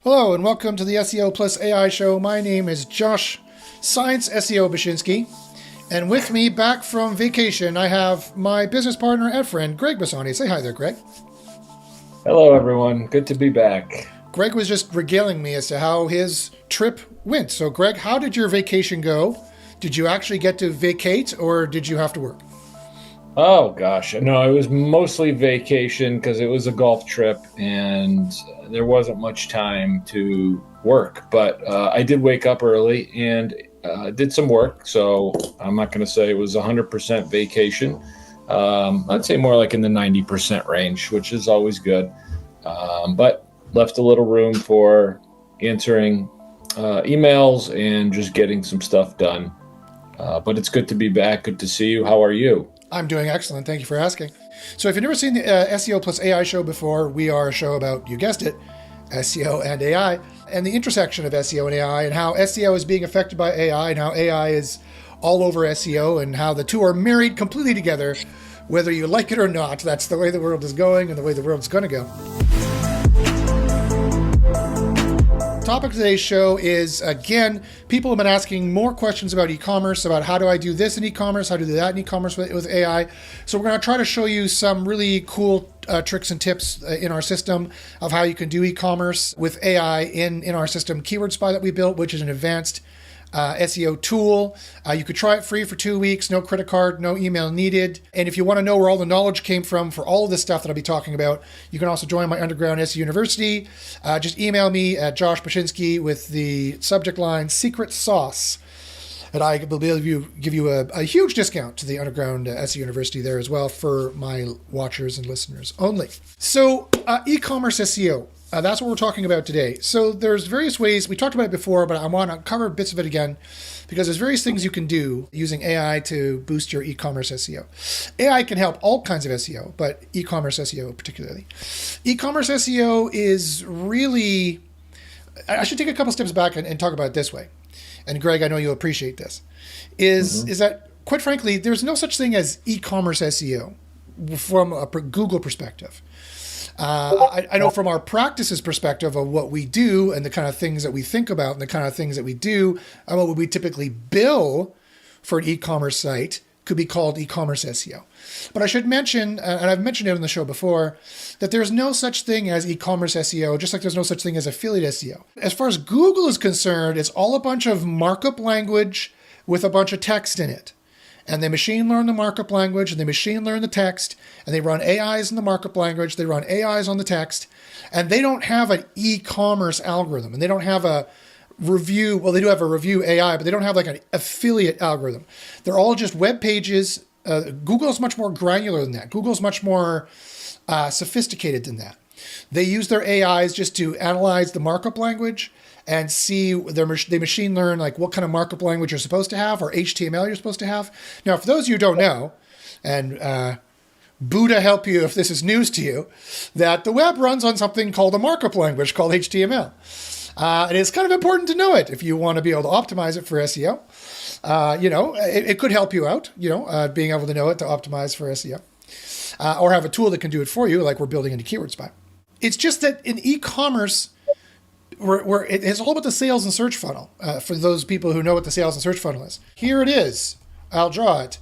Hello and welcome to the SEO plus AI show. My name is Josh Science SEO Bashinsky, and with me back from vacation, I have my business partner and friend, Greg Bassani. Say hi there, Greg. Hello, everyone. Good to be back. Greg was just regaling me as to how his trip went. So, Greg, how did your vacation go? Did you actually get to vacate or did you have to work? Oh, gosh. No, it was mostly vacation because it was a golf trip and there wasn't much time to work. But I did wake up early and did some work. So I'm not going to say it was 100% vacation. I'd say more like in the 90% range, which is always good. But left a little room for answering emails and just getting some stuff done. But it's good to be back. Good to see you. How are you? I'm doing excellent. Thank you for asking. So if you've never seen the SEO plus AI show before, we are a show about, you guessed it, SEO and AI, and the intersection of SEO and AI, and how SEO is being affected by AI, and how AI is all over SEO, and how the two are married completely together, whether you like it or not. That's the way the world is going and the way the world's going to go. The topic of today's show is, again, people have been asking more questions about e-commerce, about how do I do this in e-commerce, how to do that in e-commerce with AI. So we're going to try to show you some really cool tricks and tips in our system of how you can do e-commerce with AI in our system Keyword Spy that we built, which is an advanced SEO tool. You could try it free for 2 weeks, no credit card, no email needed. And if you want to know where all the knowledge came from for all of this stuff that I'll be talking about, you can also join my underground SEO University. Just email me at Josh Bashinsky with the subject line Secret Sauce. And I will be able to give you a huge discount to the underground SEO University there as well for my watchers and listeners only. So e-commerce SEO. That's what we're talking about today. So there's various ways, we talked about it before, but I want to cover bits of it again because there's various things you can do using AI to boost your e-commerce SEO. AI can help all kinds of SEO, but e-commerce SEO particularly. E-commerce SEO is really, I should take a couple steps back and talk about it this way. And Greg, I know you'll appreciate this, is that quite frankly, there's no such thing as e-commerce SEO from a Google perspective. I know from our practices perspective of what we do and the kind of things that we think about and the kind of things that we do and what we typically bill for an e-commerce site could be called e-commerce SEO. But I should mention, and I've mentioned it on the show before, that there's no such thing as e-commerce SEO, just like there's no such thing as affiliate SEO. As far as Google is concerned, it's all a bunch of markup language with a bunch of text in it. And they machine learn the markup language, and they machine learn the text, and they run AIs in the markup language, they run AIs on the text, and they don't have an e-commerce algorithm, and they don't have a review, well, they do have a review AI, but they don't have like an affiliate algorithm. They're all just web pages. Google's much more granular than that. Google's much more sophisticated than that. They use their AIs just to analyze the markup language and see they machine learn like what kind of markup language you're supposed to have or HTML you're supposed to have. Now, for those of you who don't know, and Buddha help you if this is news to you, that the web runs on something called a markup language called HTML. And it's kind of important to know it if you want to be able to optimize it for SEO. It could help you out, being able to know it to optimize for SEO. Or have a tool that can do it for you, like we're building into Keyword Spy. It's just that in e-commerce, it's all about the sales and search funnel. For those people who know what the sales and search funnel is. Here it is. I'll draw it.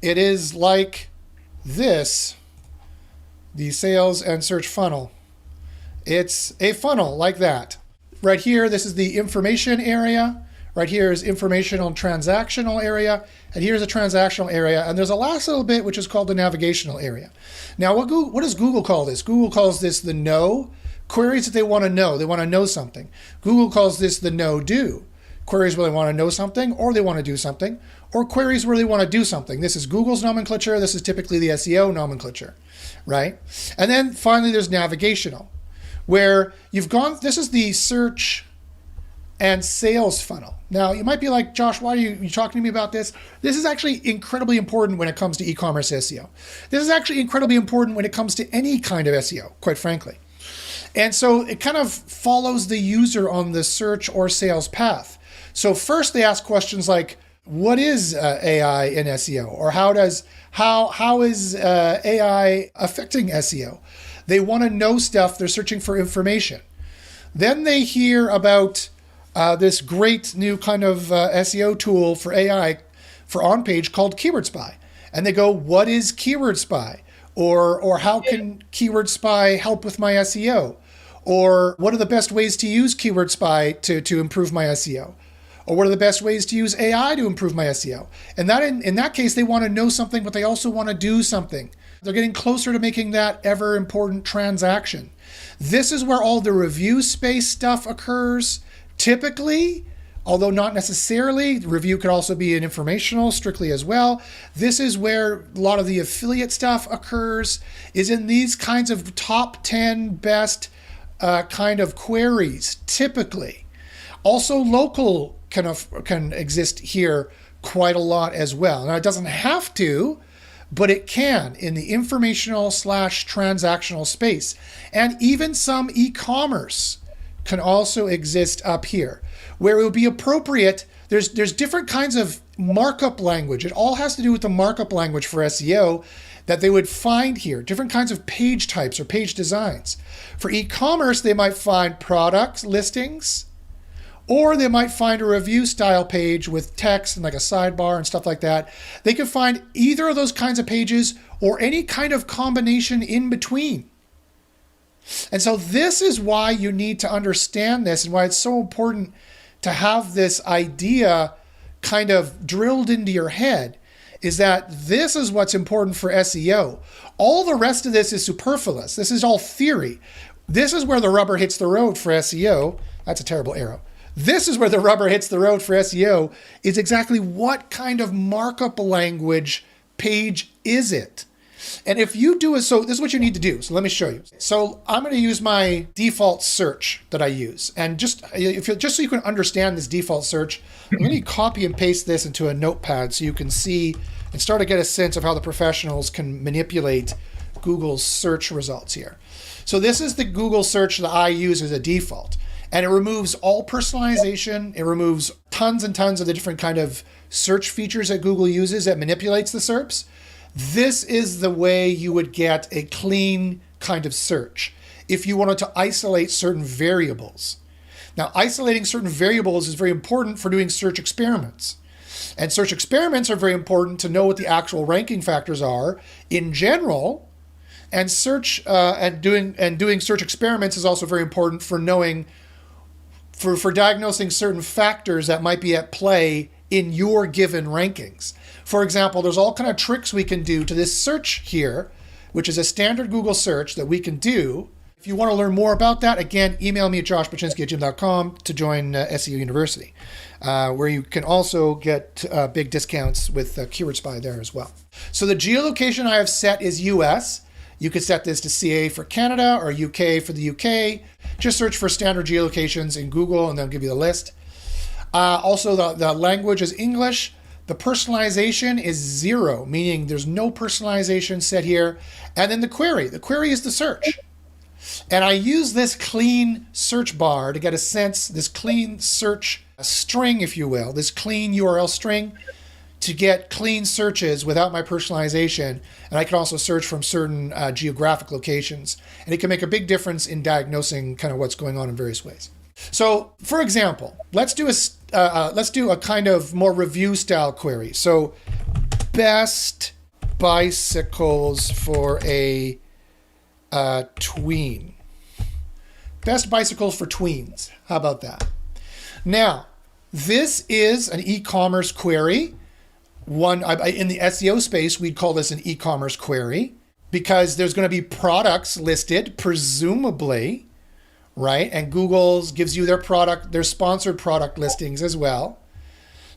It is like this, the sales and search funnel. It's a funnel like that. Right here, this is the information area. Right here is informational transactional area. And here's a transactional area. And there's a last little bit, which is called the navigational area. Now, what does Google call this? Google calls this the know. Queries that they want to know. They want to know something. Google calls this the no-do. Queries where they want to know something or they want to do something, or queries where they want to do something. This is Google's nomenclature. This is typically the SEO nomenclature, right? And then finally, there's navigational, where this is the search and sales funnel. Now, you might be like, Josh, why are you talking to me about this? This is actually incredibly important when it comes to e-commerce SEO. This is actually incredibly important when it comes to any kind of SEO, quite frankly. And so it kind of follows the user on the search or sales path. So first they ask questions like, what is AI in SEO? Or how is AI affecting SEO? They want to know stuff. They're searching for information. Then they hear about this great new kind of SEO tool for AI for on-page called Keyword Spy. And they go, what is Keyword Spy? Or how can Keyword Spy help with my SEO? Or what are the best ways to use Keyword Spy to improve my SEO? Or what are the best ways to use AI to improve my SEO? And that in that case, they want to know something, but they also want to do something. They're getting closer to making that ever important transaction. This is where all the review space stuff occurs. Typically, although not necessarily, review could also be an informational strictly as well. This is where a lot of the affiliate stuff occurs, is in these kinds of top 10 best kind of queries, typically. Also, local can exist here quite a lot as well. Now, it doesn't have to, but it can in the informational/transactional space. And even some e-commerce can also exist up here, where it would be appropriate. There's different kinds of markup language. It all has to do with the markup language for SEO that they would find here, different kinds of page types or page designs. For e-commerce, they might find product listings, or they might find a review style page with text and like a sidebar and stuff like that. They could find either of those kinds of pages or any kind of combination in between. And so this is why you need to understand this and why it's so important to have this idea kind of drilled into your head, is that this is what's important for SEO. All the rest of this is superfluous. This is all theory. This is where the rubber hits the road for SEO. That's a terrible arrow. This is where the rubber hits the road for SEO, is exactly what kind of markup language page is it? And if you do it, so this is what you need to do. So let me show you. So I'm going to use my default search that I use. And just so you can understand this default search, I'm going to copy and paste this into a notepad so you can see and start to get a sense of how the professionals can manipulate Google's search results here. So this is the Google search that I use as a default. And it removes all personalization. It removes tons and tons of the different kind of search features that Google uses that manipulates the SERPs. This is the way you would get a clean kind of search if you wanted to isolate certain variables. Now, isolating certain variables is very important for doing search experiments. And search experiments are very important to know what the actual ranking factors are in general. And doing search experiments is also very important for knowing for diagnosing certain factors that might be at play in your given rankings. For example, there's all kind of tricks we can do to this search here, which is a standard Google search that we can do. If you want to learn more about that, again, email me at joshpaczynski@gmail.com to join SEO University, where you can also get big discounts with Keyword Spy there as well. So the geolocation I have set is US. You could set this to CA for Canada or UK for the UK. Just search for standard geolocations in Google and they'll give you the list. Also, the language is English. The personalization is 0, meaning there's no personalization set here. And then the query is the search. And I use this clean search bar to get a sense, this clean search string, if you will, this clean URL string, to get clean searches without my personalization. And I can also search from certain geographic locations. And it can make a big difference in diagnosing kind of what's going on in various ways. So, for example, let's do a kind of more review style query. So, best bicycles for a tween. Best bicycles for tweens. How about that? Now, this is an e-commerce query. In the SEO space, we'd call this an e-commerce query because there's going to be products listed, presumably, right? And Google gives you their sponsored product listings as well.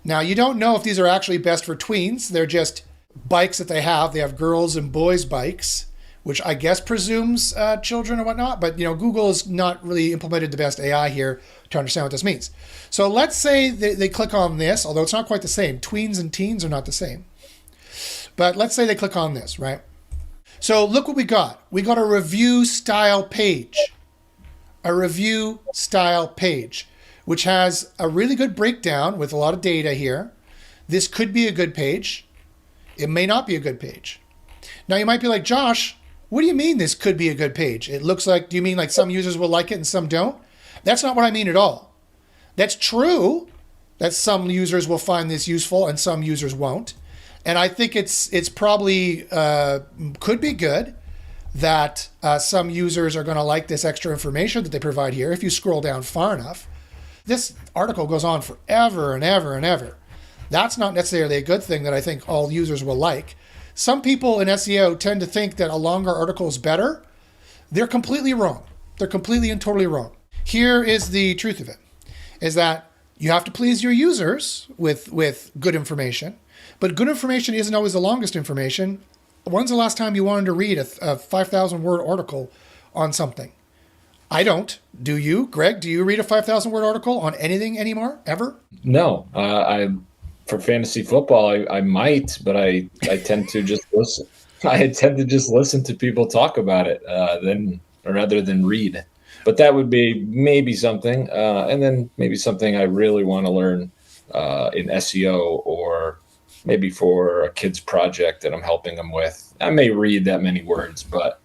Now, you don't know if these are actually best for tweens. They're just bikes that they have. They have girls and boys bikes, which I guess presumes children or whatnot. But, Google has not really implemented the best AI here to understand what this means. So let's say they click on this, although it's not quite the same. Tweens and teens are not the same. But let's say they click on this, right? So look what we got. We got a review style page. A review style page, which has a really good breakdown with a lot of data here. This could be a good page. It may not be a good page. Now you might be like, Josh, what do you mean this could be a good page? It looks like, do you mean like some users will like it and some don't? That's not what I mean at all. That's true that some users will find this useful and some users won't. And I think it's probably could be good that some users are going to like this extra information that they provide here if you scroll down far enough. This article goes on forever and ever and ever. That's not necessarily a good thing that I think all users will like. Some people in SEO tend to think that a longer article is better. They're completely wrong. They're completely and totally wrong. Here is the truth of it, is that you have to please your users with good information, but good information isn't always the longest information. When's the last time you wanted to read a 5,000 word article on something? I don't. Do you, Greg? Do you read a 5,000 word article on anything anymore, ever? No, for fantasy football, I might, but I tend to just listen. I tend to just listen to people talk about it rather than read. But that would be maybe something, and then maybe something I really want to learn in SEO, or maybe for a kid's project that I'm helping them with. I may read that many words, but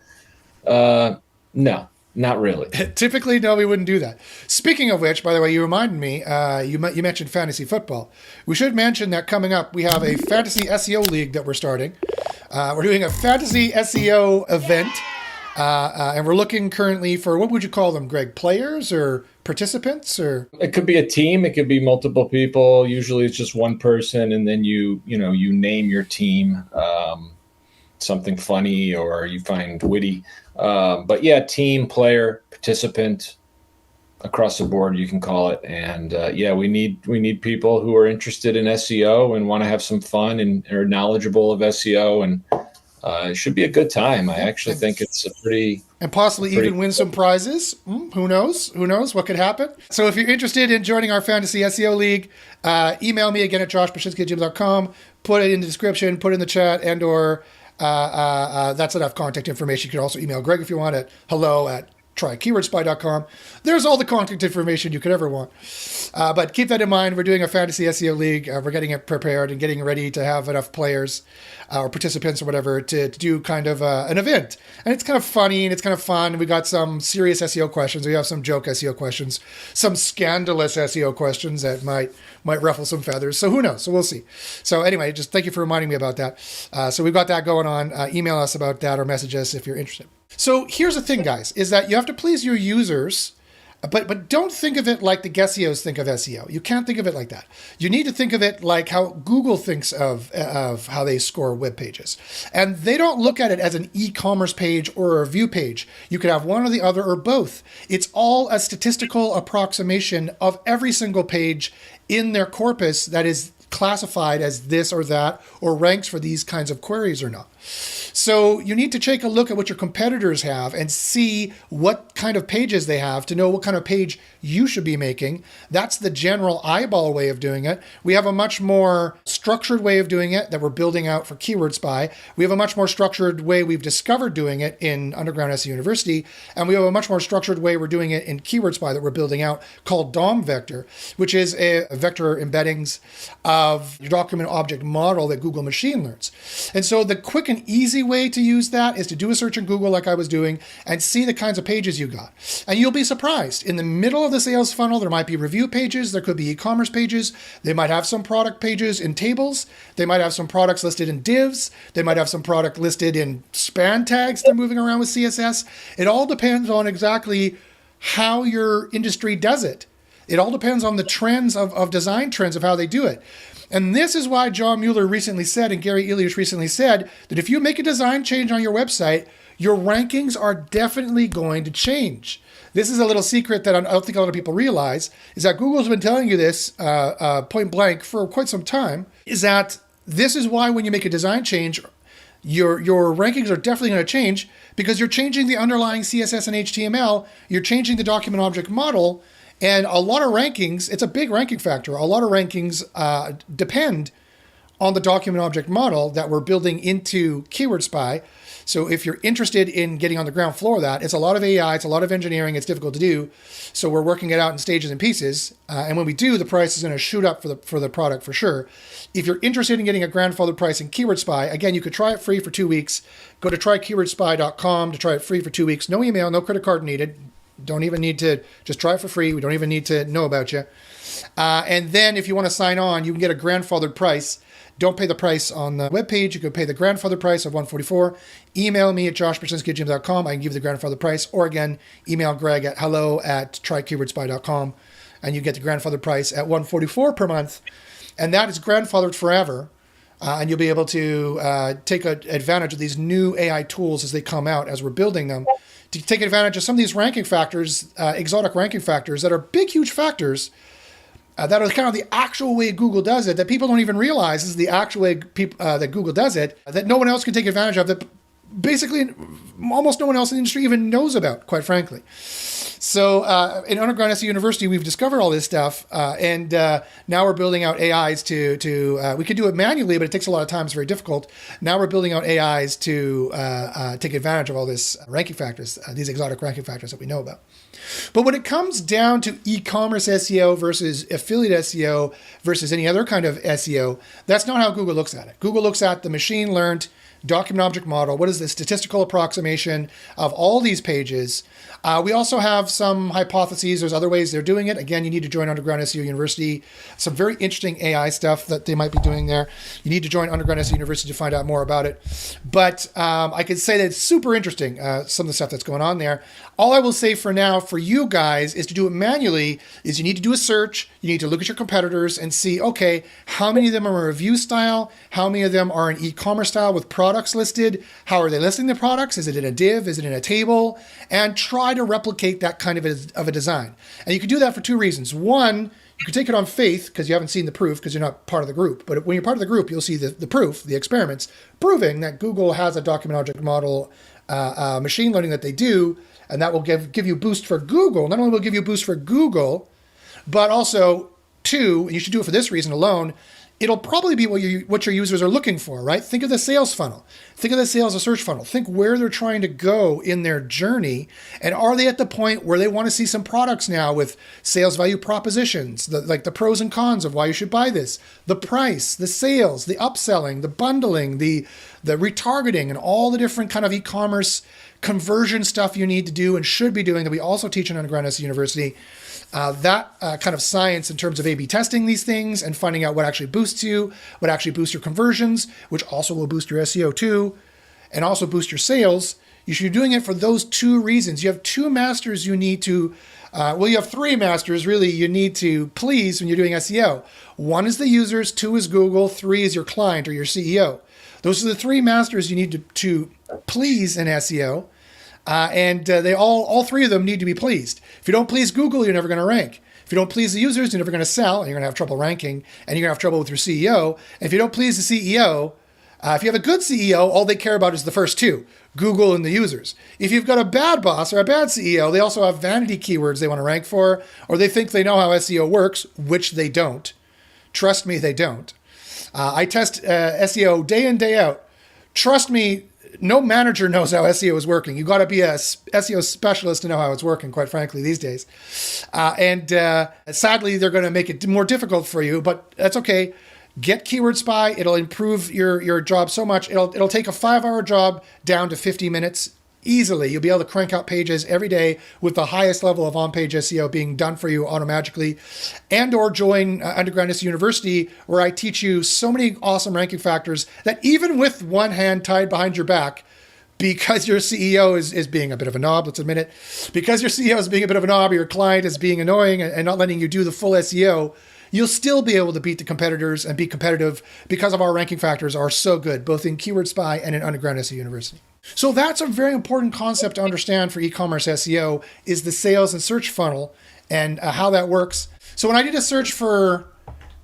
no, not really. Typically, no, we wouldn't do that. Speaking of which, by the way, you reminded me, you mentioned fantasy football. We should mention that coming up, we have a fantasy SEO league that we're starting. We're doing a fantasy SEO event. And we're looking currently for, what would you call them, Greg? Players or participants? Or it could be a team. It could be multiple people. Usually it's just one person, and then you name your team something funny or you find witty. But yeah, team, player, participant, across the board you can call it. And yeah, we need people who are interested in SEO and want to have some fun and are knowledgeable of SEO, and it should be a good time. I actually think it's and possibly even win some prizes. Who knows? Who knows what could happen? So if you're interested in joining our Fantasy SEO League, email me again at joshpashinsky@gmail.com. Put it in the description, put it in the chat, and or that's enough contact information. You can also email Greg if you want at hello@trykeywordspy.com. There's all the contact information you could ever want. But keep that in mind. We're doing a Fantasy SEO League. We're getting it prepared and getting ready to have enough players or participants or whatever to do kind of an event. And it's kind of funny and it's kind of fun. We got some serious SEO questions. We have some joke SEO questions, some scandalous SEO questions that might ruffle some feathers. So who knows? So we'll see. So anyway, just thank you for reminding me about that. So we've got that going on. Email us about that or message us if you're interested. So here's the thing, guys, is that you have to please your users, but don't think of it like the Gessios think of SEO. You can't think of it like that. You need to think of it like how Google thinks of how they score web pages. And they don't look at it as an e-commerce page or a review page. You could have one or the other or both. It's all a statistical approximation of every single page in their corpus that is classified as this or that, or ranks for these kinds of queries or not. So you need to take a look at what your competitors have and see what kind of pages they have to know what kind of page you should be making. That's the general eyeball way of doing it. We have a much more structured way of doing it that we're building out for Keyword Spy. We have a much more structured way we've discovered doing it in Underground SEO University. And we have a much more structured way we're doing it in Keyword Spy that we're building out called DOM Vector, which is a vector embeddings of your document object model that Google machine learns. And so the quick and easy way to use that is to do a search in Google like I was doing and see the kinds of pages you got. And you'll be surprised. In the middle of the sales funnel, there might be review pages. There could be e-commerce pages. They might have some product pages in tables. They might have some products listed in divs. They might have some product listed in span tags they're moving around with CSS. It all depends on exactly how your industry does it. It all depends on the trends of design trends of how they do it. And this is why John Mueller recently said, and Gary Illyes recently said, that if you make a design change on your website, your rankings are definitely going to change. This is a little secret that I don't think a lot of people realize, is that Google's been telling you this point blank for quite some time, is that this is why when you make a design change, your rankings are definitely going to change, because you're changing the underlying CSS and HTML, you're changing the document object model, and a lot of rankings, it's a big ranking factor. A lot of rankings depend on the document object model that we're building into Keyword Spy. So if you're interested in getting on the ground floor of that, it's a lot of AI, it's a lot of engineering, it's difficult to do. So we're working it out in stages and pieces. And when we do, the price is going to shoot up for the product for sure. If you're interested in getting a grandfathered price in Keyword Spy, again, you could try it free for 2 weeks. Go to trykeywordspy.com to try it free for 2 weeks. No email, no credit card needed. Don't even need to, just try it for free. We don't even need to know about you. And then if you want to sign on, you can get a grandfathered price. Don't pay the price on the webpage. You could pay the grandfather price of $144. Email me at joshbrzezinski@gmail.com. I can give you the grandfather price. Or again, email Greg at hello@trykeywordsby.com. And you get the grandfather price at $144 per month. And that is grandfathered forever. And you'll be able to take advantage of these new AI tools as they come out, as we're building them, to take advantage of some of these ranking factors, exotic ranking factors that are big, huge factors that are kind of the actual way Google does it, that people don't even realize is the actual way that Google does it, that no one else can take advantage of, that basically almost no one else in the industry even knows about, quite frankly. So in Underground SEO University, we've discovered all this stuff, and now we're building out AIs to we could do it manually, but it takes a lot of time. It's very difficult. Now we're building out AIs to take advantage of all this ranking factors, these exotic ranking factors that we know about. But when it comes down to e-commerce SEO versus affiliate SEO versus any other kind of SEO, that's not how Google looks at it. Google looks at the machine learned document object model. What is the statistical approximation of all these pages? We also have some hypotheses. There's other ways they're doing it. Again, you need to join Underground SEO University. Some very interesting AI stuff that they might be doing there. You need to join Underground SEO University to find out more about it. But I can say that it's super interesting, some of the stuff that's going on there. All I will say for now, for you guys, is to do it manually, is you need to do a search. You need to look at your competitors and see, okay, how many of them are a review style? How many of them are an e-commerce style with products listed? How are they listing the products? Is it in a div? Is it in a table? And try to replicate that kind of a design. And you can do that for two reasons. One, you can take it on faith because you haven't seen the proof because you're not part of the group. But when you're part of the group, you'll see the proof, the experiments, proving that Google has a document object model machine learning that they do, and that will give you a boost for Google. Not only will it give you a boost for Google, but also, two, and you should do it for this reason alone, it'll probably be what your users are looking for, right? Think of the sales funnel. Think of the sales or search funnel. Think where they're trying to go in their journey. And are they at the point where they want to see some products now with sales value propositions, like the pros and cons of why you should buy this, the price, the sales, the upselling, the bundling, the retargeting, and all the different kind of e-commerce conversion stuff you need to do and should be doing that we also teach in Underground SEO University. That kind of science in terms of A/B testing these things and finding out what actually boosts you, what actually boosts your conversions, which also will boost your SEO too, and also boost your sales. You should be doing it for those two reasons. You have two masters you need to, you have three masters really you need to please when you're doing SEO. One is the users, two is Google, three is your client or your CEO. Those are the three masters you need to please in SEO. And they all three of them need to be pleased. If you don't please Google, you're never going to rank. If you don't please the users, you're never going to sell, and you're going to have trouble ranking, and you're going to have trouble with your CEO. And if you don't please the CEO, if you have a good CEO, all they care about is the first two, Google and the users. If you've got a bad boss or a bad CEO, they also have vanity keywords they want to rank for, or they think they know how SEO works, which they don't. Trust me, they don't. I test SEO day in, day out. Trust me, no manager knows how SEO is working. You've got to be a SEO specialist to know how it's working, quite frankly, these days. And sadly, they're going to make it more difficult for you, but that's okay. Get Keyword Spy. It'll improve your job so much. It'll take a 5-hour job down to 50 minutes easily. You'll be able to crank out pages every day with the highest level of on-page SEO being done for you automatically. And or join Underground SEO University, where I teach you so many awesome ranking factors that even with one hand tied behind your back, because your CEO is being a bit of a knob, let's admit it, because your CEO is being a bit of a knob, or your client is being annoying and not letting you do the full SEO, you'll still be able to beat the competitors and be competitive because of our ranking factors are so good, both in Keyword Spy and in Underground SEO University. So that's a very important concept to understand for e-commerce SEO, is the sales and search funnel and how that works. So when I did a search for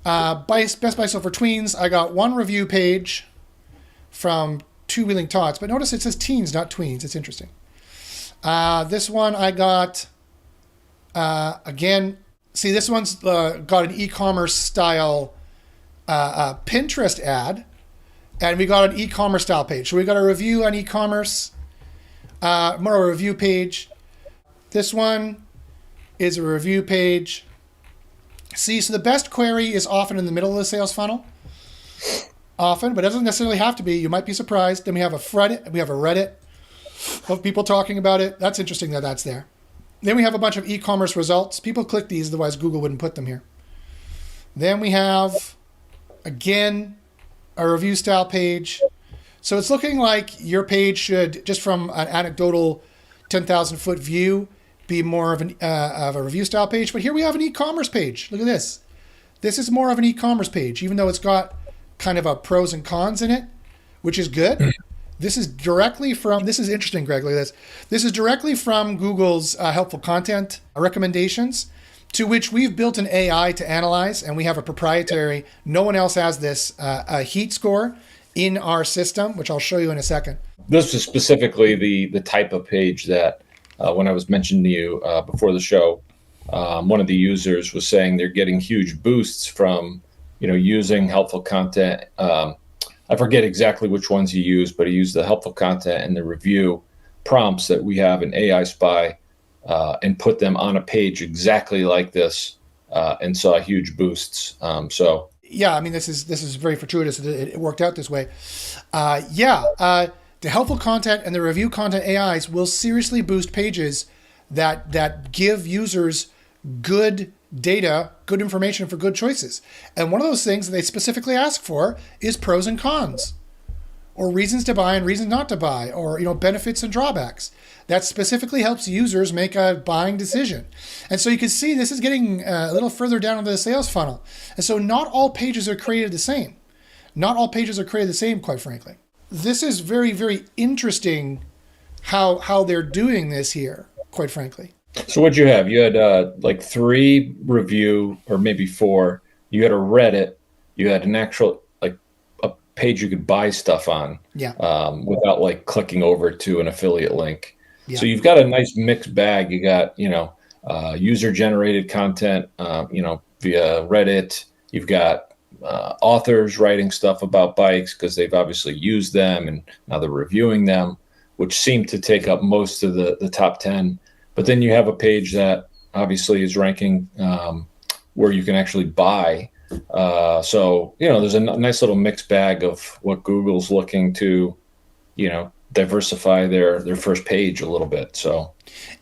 Best Buy Sale for Tweens, I got one review page from Two Wheeling Tots, but notice it says teens, not tweens. It's interesting. This one I got, again, see, this one's got an e-commerce style Pinterest ad. And we got an e-commerce style page. So we got a review on e-commerce, more of a review page. This one is a review page. See, so the best query is often in the middle of the sales funnel. Often, but it doesn't necessarily have to be. You might be surprised. Then we have a Reddit of people talking about it. That's interesting that that's there. Then we have a bunch of e-commerce results. People click these, otherwise Google wouldn't put them here. Then we have, again, a review style page. So it's looking like your page should, just from an anecdotal 10,000 foot view, be more of a review style page. But here we have an e-commerce page. Look at this. This is more of an e-commerce page, even though it's got kind of a pros and cons in it, which is good. This is directly from, this is interesting, Greg, look at this. This is directly from Google's helpful content recommendations, to which we've built an AI to analyze, and we have a proprietary, no one else has this, a heat score in our system, which I'll show you in a second. This is specifically the type of page that when I was mentioning to you before the show, one of the users was saying they're getting huge boosts from, using helpful content. I forget exactly which ones he used, but he used the helpful content and the review prompts that we have in AI Spy and put them on a page exactly like this and saw huge boosts. Yeah, I mean, this is very fortuitous that it worked out this way. The helpful content and the review content AIs will seriously boost pages that give users good data, good information for good choices. And one of those things that they specifically ask for is pros and cons, or reasons to buy and reasons not to buy, or benefits and drawbacks. That specifically helps users make a buying decision. And so you can see this is getting a little further down into the sales funnel. And so not all pages are created the same. Not all pages are created the same, quite frankly. This is very, very interesting how they're doing this here, quite frankly. So what'd you have? You had like 3 review, or maybe 4. You had a Reddit. You had an actual a page you could buy stuff on. Yeah. Without clicking over to an affiliate link. Yeah. So you've got a nice mixed bag. You got user generated content via Reddit. You've got authors writing stuff about bikes because they've obviously used them and now they're reviewing them, which seem to take up most of the top 10. But then you have a page that obviously is ranking where you can actually buy. So there's a nice little mixed bag of what Google's looking to, diversify their first page a little bit. So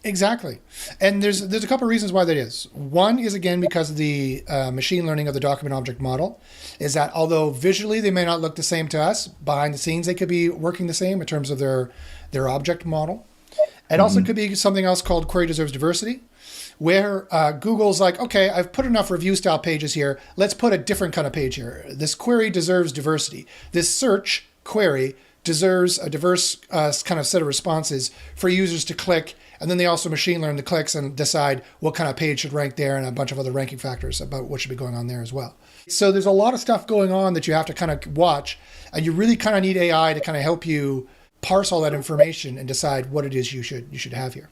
exactly. And there's a couple of reasons why that is. One is, again, because of the machine learning of the document object model, is that although visually they may not look the same to us, behind the scenes they could be working the same in terms of their object model. It also could be something else called query deserves diversity, where Google's like, okay, I've put enough review style pages here. Let's put a different kind of page here. This query deserves diversity. This search query deserves a diverse kind of set of responses for users to click. And then they also machine learn the clicks and decide what kind of page should rank there, and a bunch of other ranking factors about what should be going on there as well. So there's a lot of stuff going on that you have to kind of watch, and you really kind of need AI to kind of help you parse all that information and decide what it is you should have here.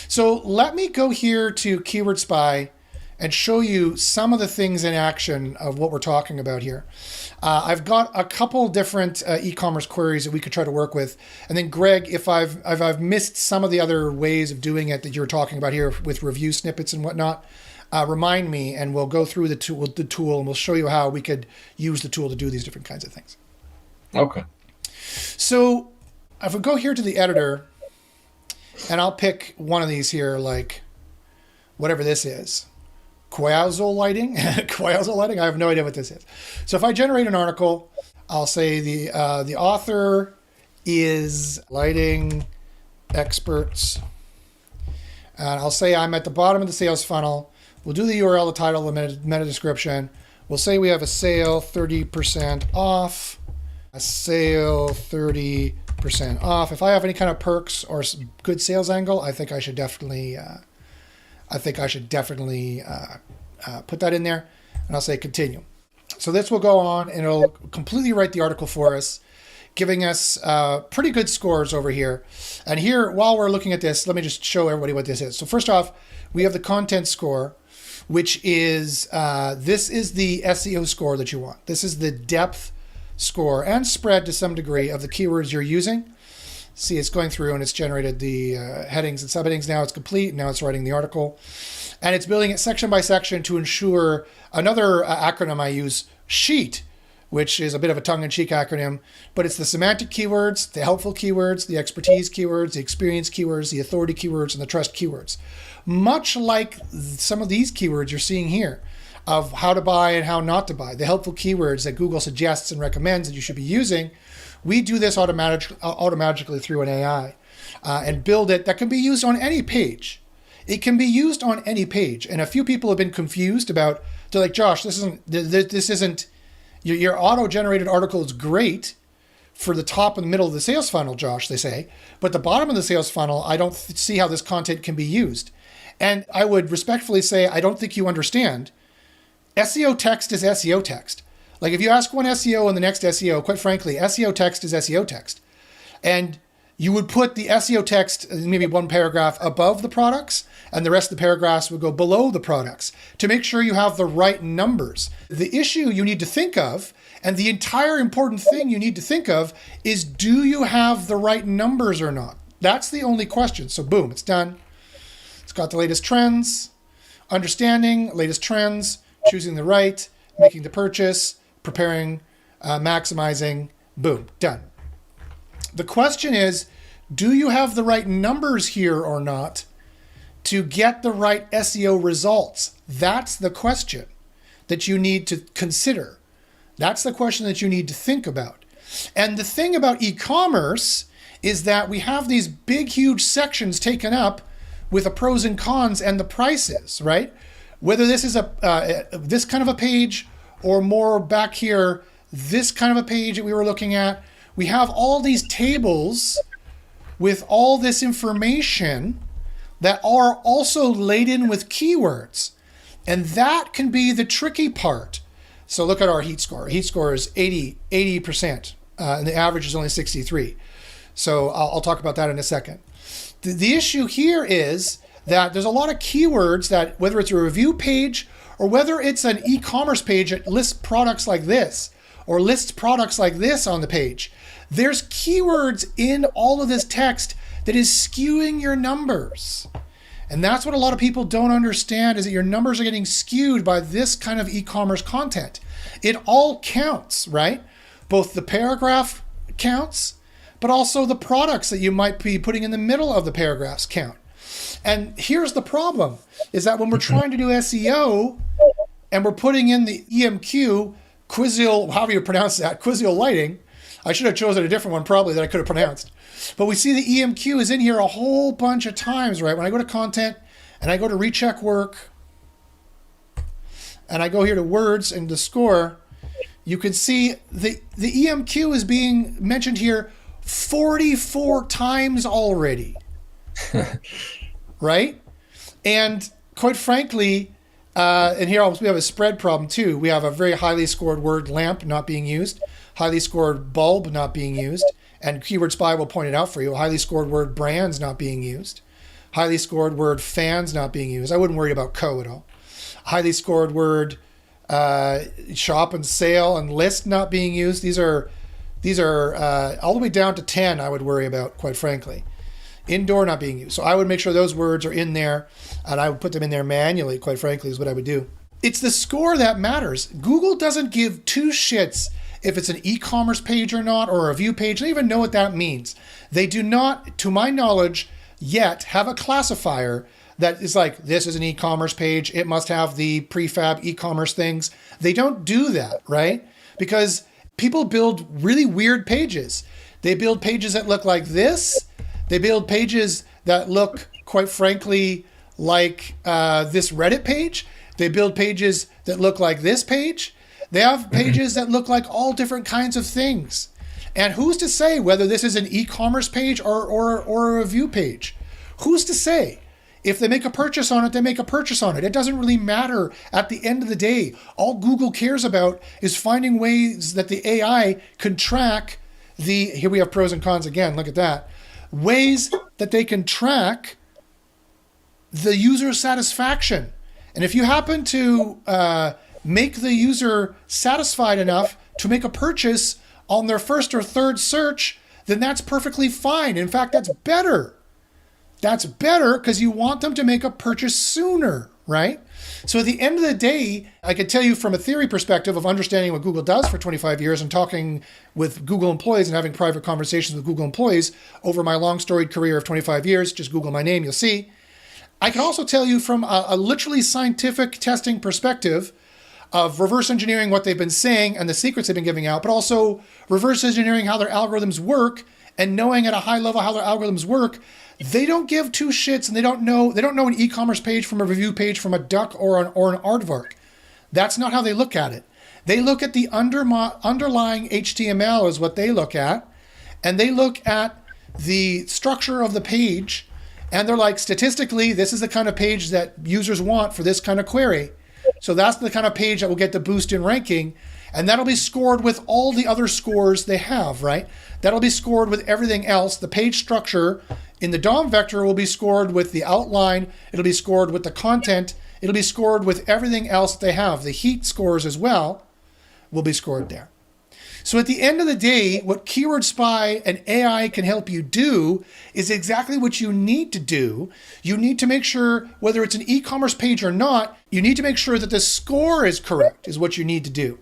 So let me go here to Keyword Spy and show you some of the things in action of what we're talking about here. I've got a couple different e-commerce queries that we could try to work with. And then Greg, if I've missed some of the other ways of doing it that you're talking about here with review snippets and whatnot, remind me, and we'll go through the tool and we'll show you how we could use the tool to do these different kinds of things. Okay. So if we go here to the editor, and I'll pick one of these here, like whatever this is. Quasal lighting. Quasal lighting. I have no idea what this is. So if I generate an article, I'll say the author is lighting experts. And I'll say I'm at the bottom of the sales funnel. We'll do the URL, the title, the meta description. We'll say we have a sale 30% off. A sale 30% off. If I have any kind of perks or good sales angle, I think I should definitely put that in there, and I'll say continue. So this will go on and it'll completely write the article for us, giving us pretty good scores over here. And here, while we're looking at this, let me just show everybody what this is. So first off, we have the content score, which is, this is the SEO score that you want. This is the depth score and spread to some degree of the keywords you're using. See, it's going through and it's generated the headings and subheadings. Now it's complete. Now it's writing the article. And it's building it section by section to ensure, another acronym I use, SHEET, which is a bit of a tongue-in-cheek acronym, but it's the semantic keywords, the helpful keywords, the expertise keywords, the experience keywords, the authority keywords, and the trust keywords. Much like some of these keywords you're seeing here of how to buy and how not to buy, the helpful keywords that Google suggests and recommends that you should be using, we do this automatically through an AI and build it that can be used on any page. It can be used on any page. And a few people have been confused about, they're like, Josh, this isn't, your auto-generated article is great for the top and the middle of the sales funnel, Josh, they say. But the bottom of the sales funnel, I don't see how this content can be used. And I would respectfully say, I don't think you understand. SEO text is SEO text. Like if you ask one SEO and the next SEO, quite frankly, SEO text is SEO text. And you would put the SEO text, maybe one paragraph above the products, and the rest of the paragraphs would go below the products to make sure you have the right numbers. The issue you need to think of, and the entire important thing you need to think of, is do you have the right numbers or not? That's the only question. So boom, it's done. It's got the latest trends, understanding, latest trends, choosing the right, making the purchase, preparing, maximizing, boom, done. The question is, do you have the right numbers here or not to get the right SEO results? That's the question that you need to consider. That's the question that you need to think about. And the thing about e-commerce is that we have these big, huge sections taken up with the pros and cons and the prices, right? Whether this is this kind of a page or more back here, this kind of a page that we were looking at, we have all these tables with all this information that are also laden with keywords. And that can be the tricky part. So look at our heat score. Our heat score is 80%, and the average is only 63. So I'll talk about that in a second. The issue here is that there's a lot of keywords that, whether it's a review page or whether it's an e-commerce page that lists products like this or lists products like this on the page, there's keywords in all of this text that is skewing your numbers. And that's what a lot of people don't understand, is that your numbers are getting skewed by this kind of e-commerce content. It all counts, right? Both the paragraph counts, but also the products that you might be putting in the middle of the paragraphs count. And here's the problem, is that when we're trying to do SEO and we're putting in the EMQ, Quizzial, however you pronounce that, Quizzial lighting, I should have chosen a different one probably that I could have pronounced. But we see the EMQ is in here a whole bunch of times, right? When I go to content and I go to recheck work and I go here to words and the score, you can see the EMQ is being mentioned here 44 times already, right? And quite frankly, and here we have a spread problem too. We have a very highly scored word lamp not being used, highly scored bulb not being used, and Keyword Spy will point it out for you. Highly scored word brands not being used, highly scored word fans not being used. I wouldn't worry about co at all. Highly scored word shop and sale and list not being used. These are all the way down to 10 I would worry about, quite frankly. Indoor not being used. So I would make sure those words are in there, and I would put them in there manually, quite frankly, is what I would do. It's the score that matters. Google doesn't give two shits if it's an e-commerce page or not, or a review page. They don't even know what that means. They do not, to my knowledge, yet have a classifier that is like, this is an e-commerce page, it must have the prefab e-commerce things. They don't do that, right? Because people build really weird pages. They build pages that look like this. They build pages that look, quite frankly, like this Reddit page. They build pages that look like this page. They have pages that look like all different kinds of things. And who's to say whether this is an e-commerce page or a review page? Who's to say? If they make a purchase on it, they make a purchase on it. It doesn't really matter at the end of the day. All Google cares about is finding ways that the AI can track here we have pros and cons again, look at that. Ways that they can track the user satisfaction. And if you happen to make the user satisfied enough to make a purchase on their first or third search, then that's perfectly fine. In fact, that's better. That's better because you want them to make a purchase sooner, right? So at the end of the day, I could tell you from a theory perspective of understanding what Google does for 25 years and talking with Google employees and having private conversations with Google employees over my long storied career of 25 years. Just Google my name, you'll see. I can also tell you from a literally scientific testing perspective of reverse engineering what they've been saying and the secrets they've been giving out, but also reverse engineering how their algorithms work and knowing at a high level how their algorithms work. They don't give two shits, and they don't know an e-commerce page from a review page from a duck or an aardvark. That's not how they look at it. They look at the underlying HTML is what they look at, and they look at the structure of the page, and they're like, statistically, this is the kind of page that users want for this kind of query. So that's the kind of page that will get the boost in ranking, and that'll be scored with all the other scores they have, right? That'll be scored with everything else. The page structure in the DOM vector will be scored with the outline. It'll be scored with the content. It'll be scored with everything else they have. The heat scores as well will be scored there. So at the end of the day, what Keyword Spy and AI can help you do is exactly what you need to do. You need to make sure, whether it's an e-commerce page or not, you need to make sure that the score is correct, is what you need to do.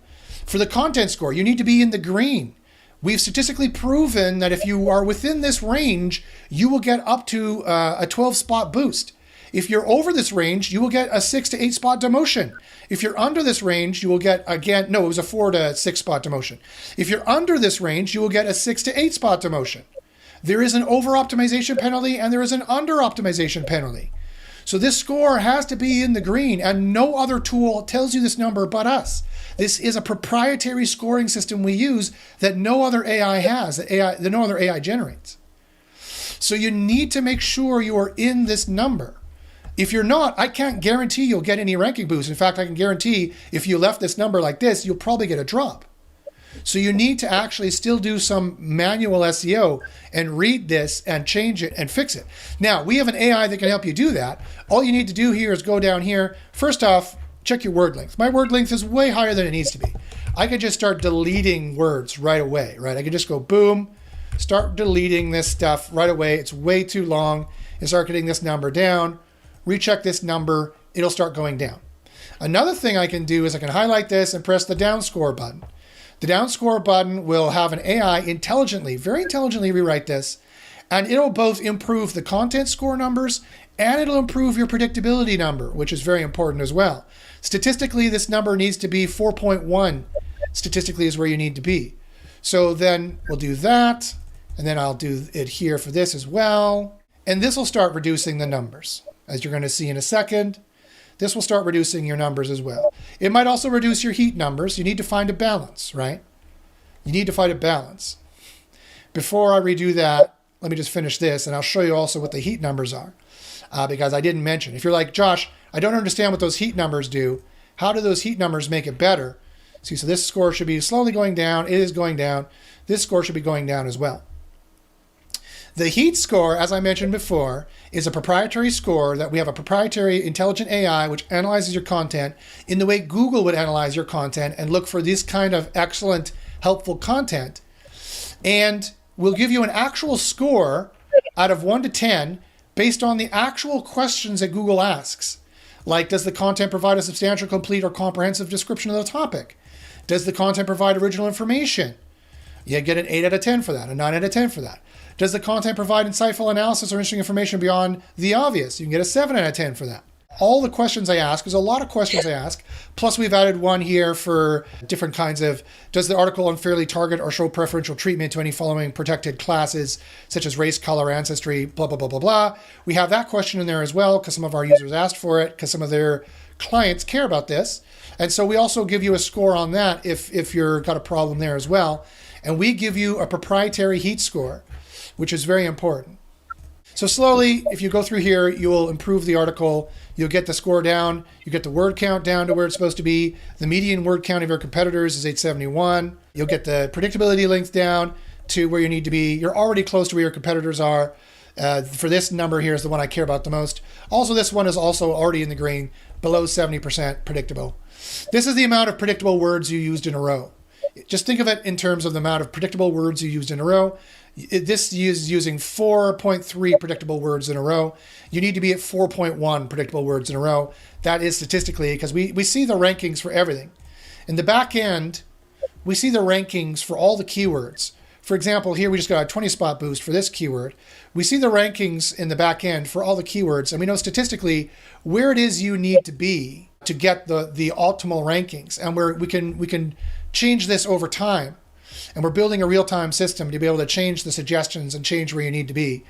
For the content score, you need to be in the green. We've statistically proven that if you are within this range, you will get up to a 12-spot boost. If you're over this range, you will get a 6 to 8 spot demotion. If you're under this range, you will get, again, no, it was a 4 to 6 spot demotion. If you're under this range, you will get a 6 to 8 spot demotion. There is an over-optimization penalty and there is an under-optimization penalty. So this score has to be in the green, and no other tool tells you this number but us. This is a proprietary scoring system we use that no other AI has, that no other AI generates. So you need to make sure you are in this number. If you're not, I can't guarantee you'll get any ranking boost. In fact, I can guarantee if you left this number like this, you'll probably get a drop. So you need to actually still do some manual SEO and read this and change it and fix it. Now, we have an AI that can help you do that. All you need to do here is go down here. First off, check your word length. My word length is way higher than it needs to be. I could just start deleting words right away, right? I could just go boom, start deleting this stuff right away. It's way too long, and start getting this number down. Recheck this number, it'll start going down. Another thing I can do is I can highlight this and press the down score button. The down score button will have an AI intelligently, very intelligently rewrite this, and it'll both improve the content score numbers and it'll improve your predictability number, which is very important as well. Statistically, this number needs to be 4.1. Statistically is where you need to be. So then we'll do that, and then I'll do it here for this as well. And this will start reducing the numbers. As you're going to see in a second, this will start reducing your numbers as well. It might also reduce your heat numbers. You need to find a balance, right? You need to find a balance. Before I redo that, let me just finish this, and I'll show you also what the heat numbers are, because I didn't mention. If you're like, Josh, I don't understand what those heat numbers do. How do those heat numbers make it better? See, so this score should be slowly going down. It is going down. This score should be going down as well. The heat score, as I mentioned before, is a proprietary score that we have a proprietary intelligent AI which analyzes your content in the way Google would analyze your content and look for this kind of excellent, helpful content. And we'll give you an actual score out of 1 to 10 based on the actual questions that Google asks. Like, does the content provide a substantial, complete, or comprehensive description of the topic? Does the content provide original information? You get an 8 out of 10 for that, a 9 out of 10 for that. Does the content provide insightful analysis or interesting information beyond the obvious? You can get a 7 out of 10 for that. All the questions I ask, there's a lot of questions I ask, plus we've added one here for different kinds of, does the article unfairly target or show preferential treatment to any following protected classes, such as race, color, ancestry, blah, blah, blah, blah, blah. We have that question in there as well, because some of our users asked for it, because some of their clients care about this. And so we also give you a score on that if you're got a problem there as well. And we give you a proprietary heat score, which is very important. So slowly, if you go through here, you will improve the article. You'll get the score down. You get the word count down to where it's supposed to be. The median word count of your competitors is 871. You'll get the predictability length down to where you need to be. You're already close to where your competitors are. For this number here is the one I care about the most. Also, this one is also already in the green, below 70% predictable. This is the amount of predictable words you used in a row. Just think of it in terms of the amount of predictable words you used in a row. This is using 4.3 predictable words in a row. You need to be at 4.1 predictable words in a row. That is statistically, because we see the rankings for everything. In the back end, we see the rankings for all the keywords. For example, here we just got a 20 spot boost for this keyword. We see the rankings in the back end for all the keywords, and we know statistically where it is you need to be to get the optimal rankings. And we can change this over time. And we're building a real-time system to be able to change the suggestions and change where you need to be.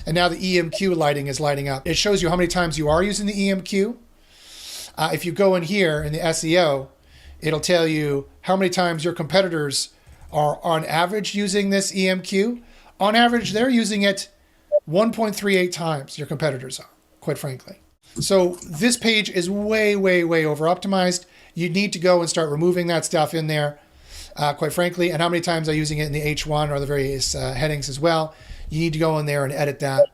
And now the EMQ lighting is lighting up. It shows you how many times you are using the EMQ. If you go in here in the SEO, it'll tell you how many times your competitors are on average using this EMQ. On average, they're using it 1.38 times, your competitors are, quite frankly. So this page is way, way, way over optimized. You need to go and start removing that stuff in there, quite frankly. And how many times are using it in the H1 or the various headings as well. You need to go in there and edit that.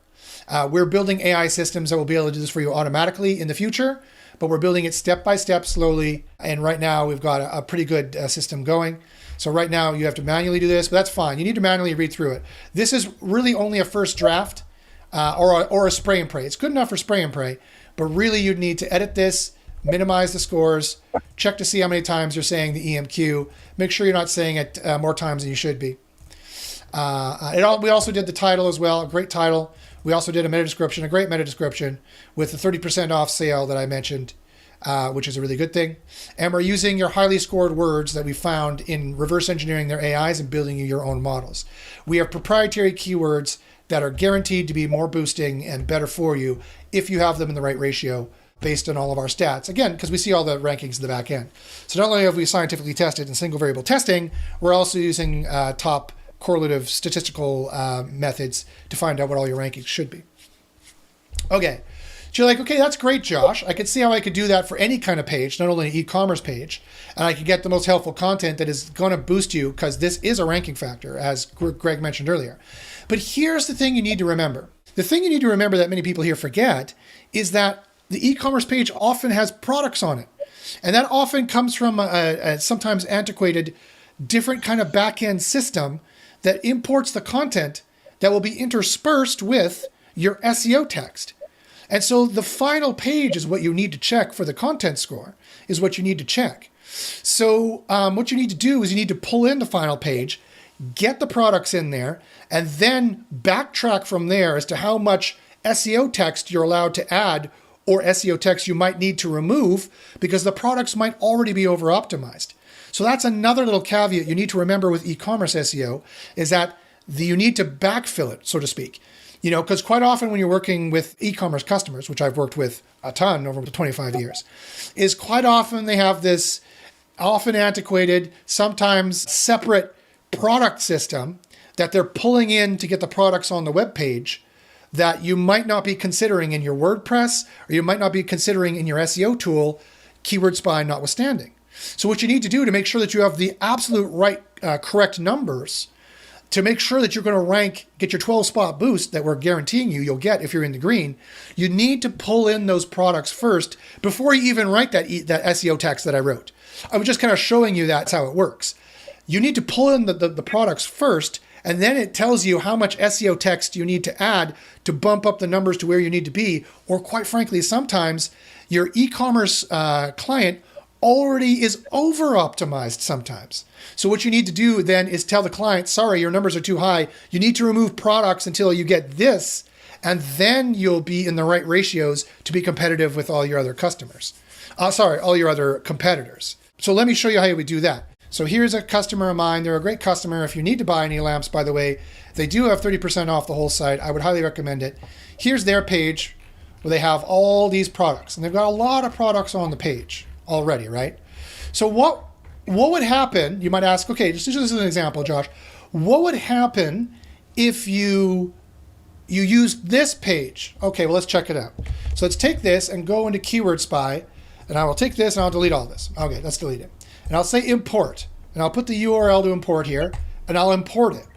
We're building AI systems that will be able to do this for you automatically in the future, but we're building it step by step slowly. And right now we've got a pretty good system going. So right now you have to manually do this, but that's fine. You need to manually read through it. This is really only a first draft or a spray and pray. It's good enough for spray and pray, but really you'd need to edit this, minimize the scores, check to see how many times you're saying the EMQ. Make sure you're not saying it more times than you should be. We also did the title as well, a great title. We also did a meta description, a great meta description with the 30% off sale that I mentioned, which is a really good thing. And we're using your highly scored words that we found in reverse engineering their AIs and building you your own models. We have proprietary keywords that are guaranteed to be more boosting and better for you if you have them in the right ratio based on all of our stats. Again, because we see all the rankings in the back end. So not only have we scientifically tested in single variable testing, we're also using top correlative statistical methods to find out what all your rankings should be. Okay. So you're like, okay, that's great, Josh. I could see how I could do that for any kind of page, not only an e-commerce page, and I could get the most helpful content that is going to boost you because this is a ranking factor, as Greg mentioned earlier. But here's the thing you need to remember. The thing you need to remember that many people here forget is that the e-commerce page often has products on it. And that often comes from a sometimes antiquated, different kind of back-end system that imports the content that will be interspersed with your SEO text. And so the final page is what you need to check for the content score, is what you need to check. So what you need to do is you need to pull in the final page, get the products in there, and then backtrack from there as to how much SEO text you're allowed to add or SEO text you might need to remove because the products might already be over-optimized. So that's another little caveat you need to remember with e-commerce SEO is that you need to backfill it, so to speak. You know, because quite often when you're working with e-commerce customers, which I've worked with a ton over 25 years, is quite often they have this often antiquated, sometimes separate product system that they're pulling in to get the products on the web page that you might not be considering in your WordPress or you might not be considering in your SEO tool, Keyword Spy notwithstanding. So what you need to do to make sure that you have the absolute right, correct numbers to make sure that you're going to rank, get your 12 spot boost that we're guaranteeing you'll get if you're in the green, you need to pull in those products first before you even write that SEO text that I wrote. I was just kind of showing you that's how it works. You need to pull in the products first, and then it tells you how much SEO text you need to add to bump up the numbers to where you need to be. Or quite frankly, sometimes your e-commerce client already is over-optimized sometimes. So what you need to do then is tell the client, sorry, your numbers are too high. You need to remove products until you get this, and then you'll be in the right ratios to be competitive with all your other customers. All your other competitors. So let me show you how you would do that. So here's a customer of mine. They're a great customer. If you need to buy any lamps, by the way, they do have 30% off the whole site. I would highly recommend it. Here's their page where they have all these products, and they've got a lot of products on the page already, right? So what would happen, you might ask, okay, just as an example, Josh, what would happen if you used this page? Okay, well, let's check it out. So let's take this and go into Keyword Spy, and I will take this and I'll delete all this. Okay, let's delete it. And I'll say import, and I'll put the URL to import here, and I'll import it.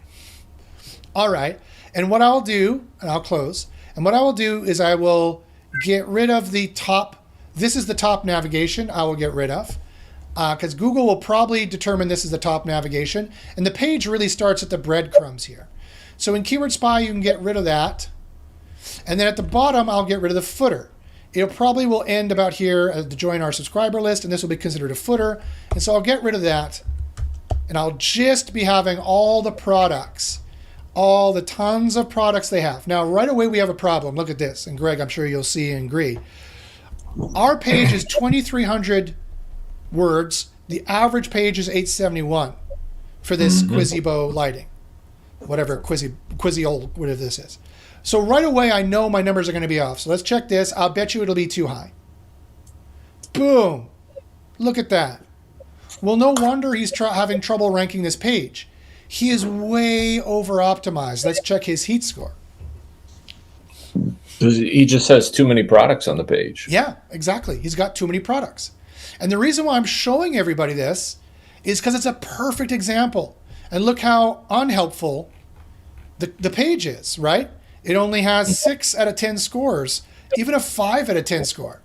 All right, and what I'll do, and I'll close, and what I will do is I will get rid of the top. This is the top navigation I will get rid of because Google will probably determine this is the top navigation. And the page really starts at the breadcrumbs here. So in Keyword Spy, you can get rid of that. And then at the bottom, I'll get rid of the footer. It probably will end about here to join our subscriber list, and this will be considered a footer. And so I'll get rid of that, and I'll just be having all the products, all the tons of products they have. Now, right away, we have a problem. Look at this. And Greg, I'm sure you'll see and agree. Our page is 2,300 words. The average page is 871 for this Quizibo lighting, whatever Quiziold, whatever this is. So right away, I know my numbers are going to be off. So let's check this. I'll bet you it'll be too high. Boom. Look at that. Well, no wonder he's having trouble ranking this page. He is way over optimized. Let's check his heat score. He just has too many products on the page. Yeah, exactly. He's got too many products. And the reason why I'm showing everybody this is because it's a perfect example. And look how unhelpful the page is, right? It only has 6 out of 10 scores, even a 5 out of 10 score.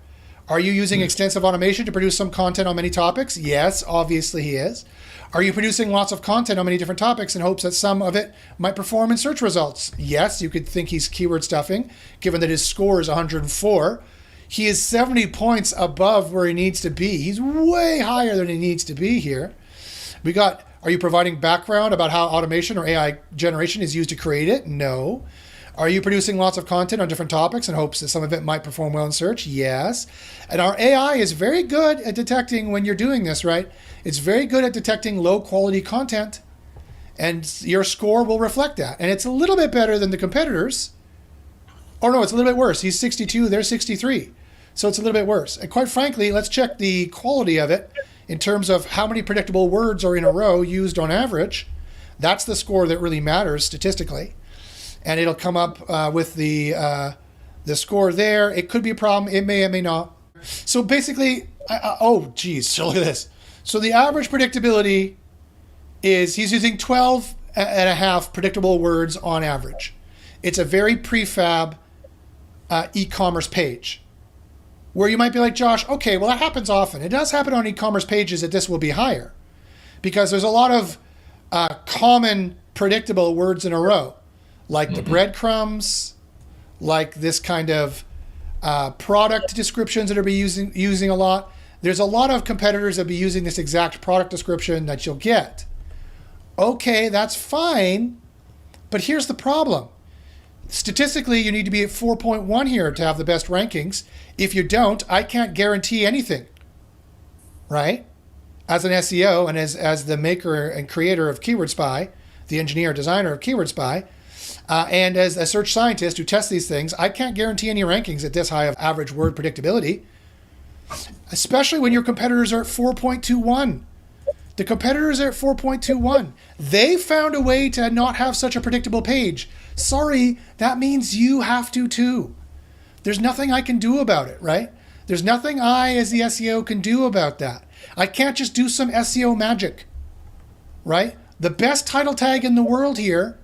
Are you using extensive automation to produce some content on many topics? Yes, obviously he is. Are you producing lots of content on many different topics in hopes that some of it might perform in search results? Yes, you could think he's keyword stuffing, given that his score is 104. He is 70 points above where he needs to be. He's way higher than he needs to be here. We got, are you providing background about how automation or AI generation is used to create it? No. Are you producing lots of content on different topics in hopes that some of it might perform well in search? Yes. And our AI is very good at detecting when you're doing this, right? It's very good at detecting low quality content, and your score will reflect that. And it's a little bit better than the competitors. Or no, it's a little bit worse. He's 62, they're 63. So it's a little bit worse. And quite frankly, let's check the quality of it in terms of how many predictable words are in a row used on average. That's the score that really matters statistically. And it'll come up with the score there. It could be a problem. It may or may not. So basically, oh, geez, so look at this. So the average predictability is he's using 12 and a half predictable words on average. It's a very prefab e-commerce page where you might be like, Josh, okay, well, that happens often. It does happen on e-commerce pages that this will be higher because there's a lot of common predictable words in a row. Like the breadcrumbs, like this kind of product descriptions that are using a lot. There's a lot of competitors that be using this exact product description that you'll get. Okay, that's fine, but here's the problem. Statistically, you need to be at 4.1 here to have the best rankings. If you don't, I can't guarantee anything, right? As an SEO and as the maker and creator of Keyword Spy, the engineer designer of Keyword Spy, and as a search scientist who tests these things, I can't guarantee any rankings at this high of average word predictability, especially when your competitors are at 4.21. The competitors are at 4.21. They found a way to not have such a predictable page. Sorry, that means you have to too. There's nothing I can do about it, right? There's nothing I, as the SEO, can do about that. I can't just do some SEO magic, right? The best title tag in the world here,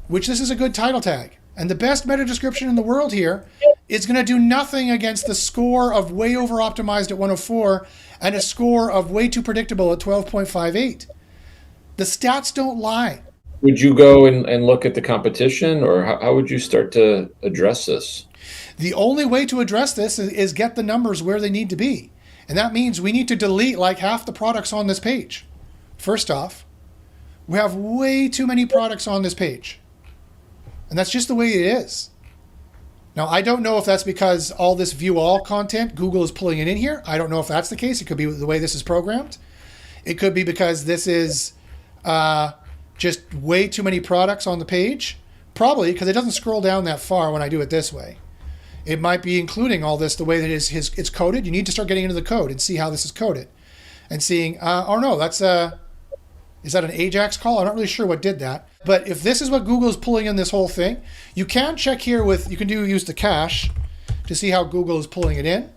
which this is a good title tag, and the best meta description in the world here is going to do nothing against the score of way over optimized at 104 and a score of way too predictable at 12.58. The stats don't lie. Would you go and look at the competition, or how would you start to address this? The only way to address this is get the numbers where they need to be. And that means we need to delete like half the products on this page. First off, we have way too many products on this page. And that's just the way it is. Now, I don't know if that's because all this view all content, Google is pulling it in here. I don't know if that's the case. It could be the way this is programmed. It could be because this is just way too many products on the page. Probably because it doesn't scroll down that far when I do it this way. It might be including all this the way that it's coded. You need to start getting into the code and see how this is coded. And seeing, oh no, that's is that an Ajax call? I'm not really sure what did that. But if this is what Google is pulling in this whole thing, you can check here with, you can use the cache to see how Google is pulling it in.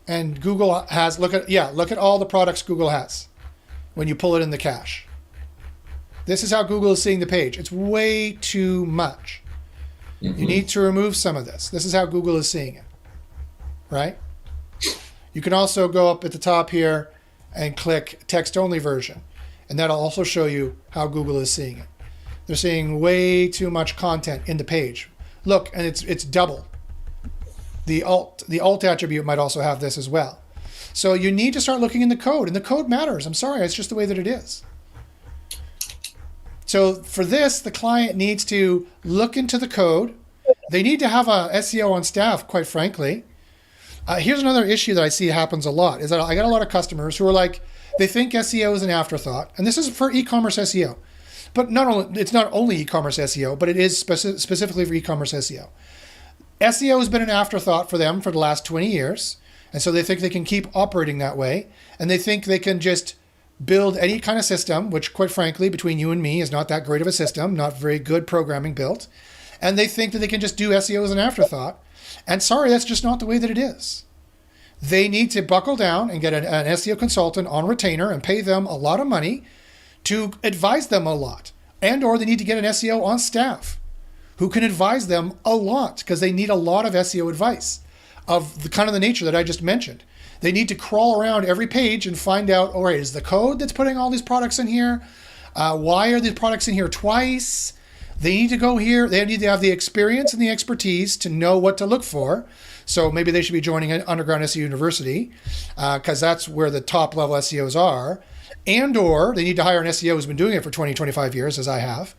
And Google has, look at all the products Google has when you pull it in the cache. This is how Google is seeing the page. It's way too much. You need to remove some of this. This is how Google is seeing it, right? You can also go up at the top here and click text only version. And that'll also show you how Google is seeing it. They're seeing way too much content in the page. Look, and it's double. The alt attribute might also have this as well. So you need to start looking in the code, and the code matters. I'm sorry, it's just the way that it is. So for this, the client needs to look into the code. They need to have a SEO on staff, quite frankly. Here's another issue that I see happens a lot, is that I got a lot of customers who are like, they think SEO is an afterthought, and this is for e-commerce SEO. But it's not only e-commerce SEO, but it is specifically for e-commerce SEO. SEO has been an afterthought for them for the last 20 years, and so they think they can keep operating that way, and they think they can just build any kind of system, which quite frankly, between you and me, is not that great of a system, not very good programming built, and they think that they can just do SEO as an afterthought. And sorry, that's just not the way that it is. They need to buckle down and get an SEO consultant on retainer and pay them a lot of money to advise them a lot. And or they need to get an SEO on staff who can advise them a lot, because they need a lot of SEO advice of the kind of the nature that I just mentioned. They need to crawl around every page and find out, all right, is the code that's putting all these products in here? Why are these products in here twice? They need to go here. They need to have the experience and the expertise to know what to look for. So maybe they should be joining an underground SEO university, because that's where the top level SEOs are. And or they need to hire an SEO who's been doing it for 20, 25 years, as I have.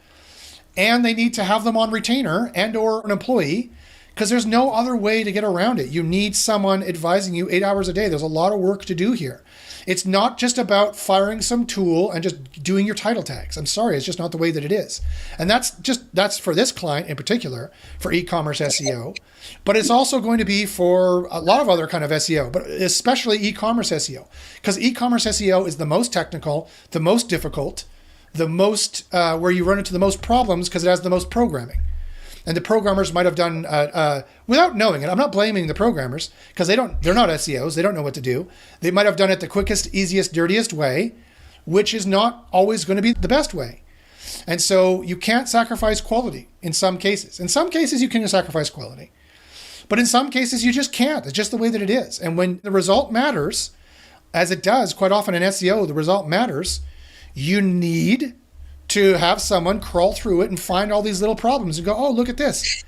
And they need to have them on retainer and or an employee, because there's no other way to get around it. You need someone advising you 8 hours a day. There's a lot of work to do here. It's not just about firing some tool and just doing your title tags. I'm sorry, it's just not the way that it is. And that's for this client in particular, for e-commerce SEO. But it's also going to be for a lot of other kind of SEO, but especially e-commerce SEO. Because e-commerce SEO is the most technical, the most difficult, the most where you run into the most problems, because it has the most programming. And the programmers might have done, without knowing it, I'm not blaming the programmers, because they're not SEOs, they don't know what to do. They might have done it the quickest, easiest, dirtiest way, which is not always going to be the best way. And so you can't sacrifice quality in some cases. In some cases, you can sacrifice quality. But in some cases, you just can't. It's just the way that it is. And when the result matters, as it does quite often in SEO, the result matters, you need to have someone crawl through it and find all these little problems and go, oh, look at this.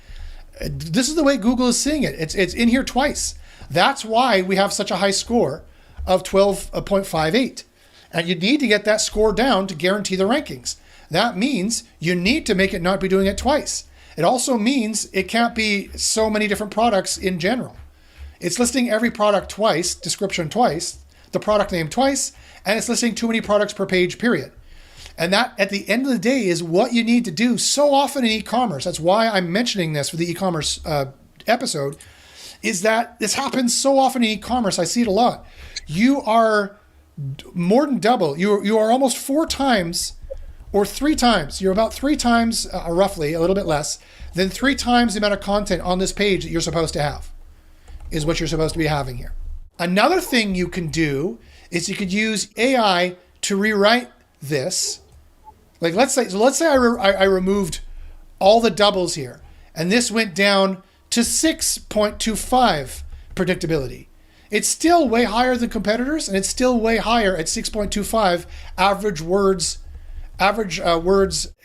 This is the way Google is seeing it. It's in here twice. That's why we have such a high score of 12.58. And you need to get that score down to guarantee the rankings. That means you need to make it not be doing it twice. It also means it can't be so many different products in general. It's listing every product twice, description twice, the product name twice, and it's listing too many products per page, period. And that, at the end of the day, is what you need to do so often in e-commerce. That's why I'm mentioning this for the e-commerce episode, is that this happens so often in e-commerce. I see it a lot. You are more than double. You are almost 4 times or 3 times. You're about 3 times, roughly, a little bit less, than 3 times the amount of content on this page that you're supposed to have, is what you're supposed to be having here. Another thing you can do is you could use AI to rewrite this. Like let's say I removed all the doubles here, and this went down to 6.25 predictability. It's still way higher than competitors, and it's still way higher at 6.25 average words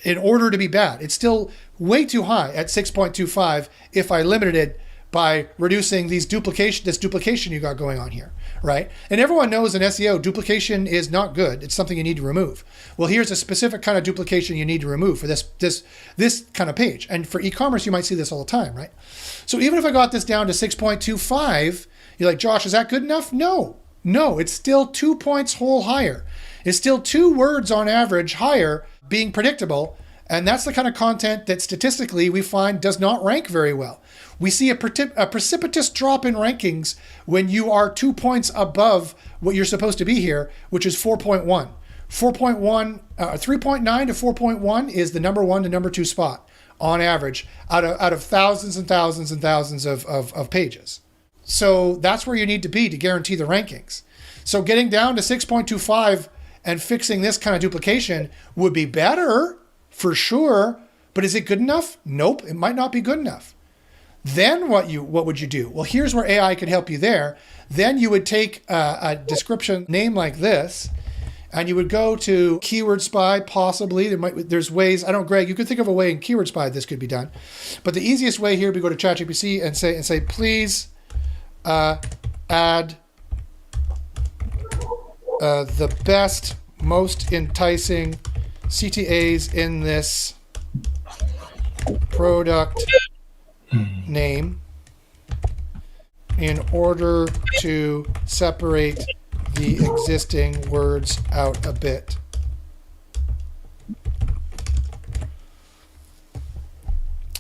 in order to be bad. It's still way too high at 6.25 if I limited it by reducing this duplication you got going on here, right? And everyone knows in SEO, duplication is not good. It's something you need to remove. Well, here's a specific kind of duplication you need to remove for this kind of page. And for e-commerce, you might see this all the time, right? So even if I got this down to 6.25, you're like, Josh, is that good enough? No, it's still 2 points whole higher. It's still 2 words on average higher being predictable. And that's the kind of content that statistically we find does not rank very well. We see a precipitous drop in rankings when you are 2 points above what you're supposed to be here, which is 4.1. 3.9 to 4.1 is the number 1 to number 2 spot on average out of thousands and thousands and thousands of pages. So that's where you need to be to guarantee the rankings. So getting down to 6.25 and fixing this kind of duplication would be better for sure, but is it good enough? Nope, it might not be good enough. Then what would you do? Well, here's where AI can help you there. Then you would take a description name like this, And you would go to Keyword Spy, possibly. There's ways. I don't, Greg, you could think of a way in Keyword Spy this could be done. But the easiest way here would be go to ChatGPT and say, please add the best, most enticing CTAs in this product name in order to separate the existing words out a bit.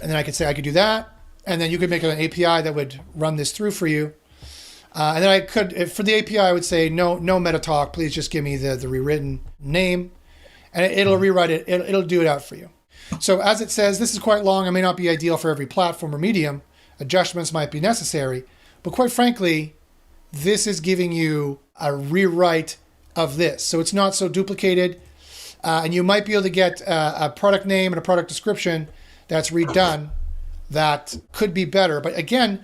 And then I could say I could do that, and then you could make an API that would run this through for you. And then I could, for the API, I would say no meta talk. Please just give me the rewritten name, and it'll rewrite it. It'll do it out for you. So as it says, this is quite long. It may not be ideal for every platform or medium. Adjustments might be necessary, but quite frankly, this is giving you a rewrite of this. So it's not so duplicated, and you might be able to get a product name and a product description that's redone that could be better. But again,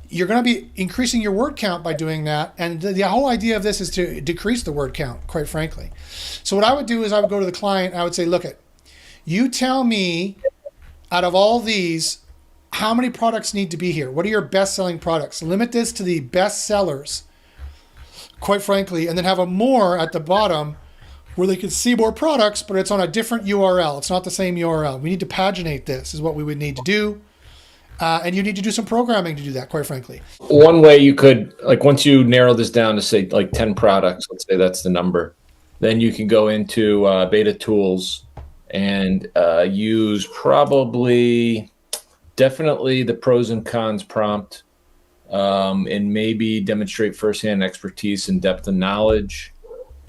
you're going to be increasing your word count by doing that. And the whole idea of this is to decrease the word count, quite frankly. So what I would do is I would go to the client and I would say, look, you tell me out of all these, how many products need to be here? What are your best-selling products? Limit this to the best sellers, quite frankly, and then have a more at the bottom where they can see more products, but it's on a different URL. It's not the same URL. We need to paginate this is what we would need to do. And you need to do some programming to do that, quite frankly. One way you could, like once you narrow this down to say like 10 products, let's say that's the number, then you can go into beta tools and use definitely the pros and cons prompt, and maybe demonstrate firsthand expertise and depth of knowledge.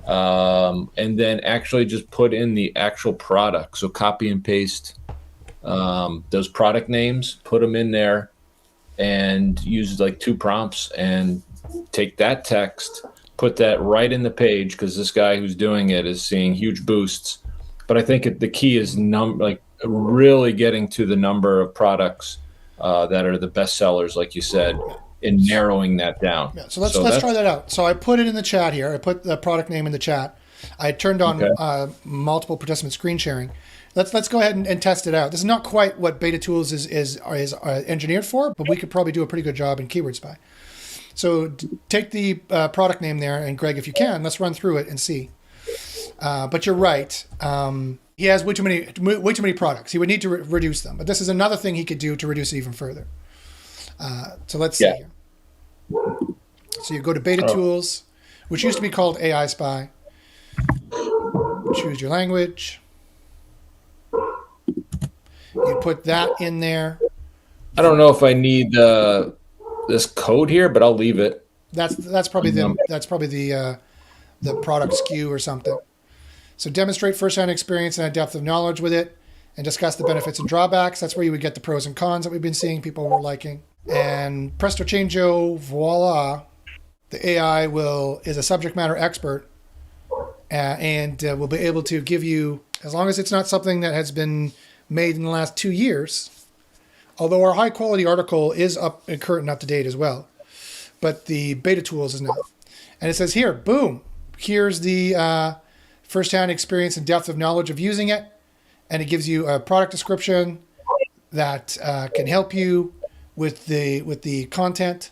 And then actually just put in the actual product. So copy and paste those product names, put them in there, and use like 2 prompts and take that text, put that right in the page, because this guy who's doing it is seeing huge boosts. But I think the key is really getting to the number of products that are the best sellers, like you said, and narrowing that down. Yeah, so let's try that out. So I put it in the chat here. I put the product name in the chat. I turned on multiple participant screen sharing. Let's go ahead and test it out. This is not quite what Beta Tools is engineered for, but we could probably do a pretty good job in Keyword Spy. So take the product name there, and Greg, if you can, let's run through it and see. But you're right. He has way too many products. He would need to reduce them. But this is another thing he could do to reduce it even further. So let's see here. So you go to Beta Tools, which used to be called AI Spy. Choose your language. You put that in there. I don't know if I need this code here, but I'll leave it. That's probably the product SKU or something. So demonstrate first-hand experience and a depth of knowledge with it, and discuss the benefits and drawbacks. That's where you would get the pros and cons that we've been seeing people were liking. And presto changeo, voila, the AI is a subject matter expert, and will be able to give you, as long as it's not something that has been made in the last 2 years, although our high quality article is up and current and up to date as well, but the Beta Tools is not. And it says here, boom, here's the first-hand experience and depth of knowledge of using it, and it gives you a product description that can help you with the content,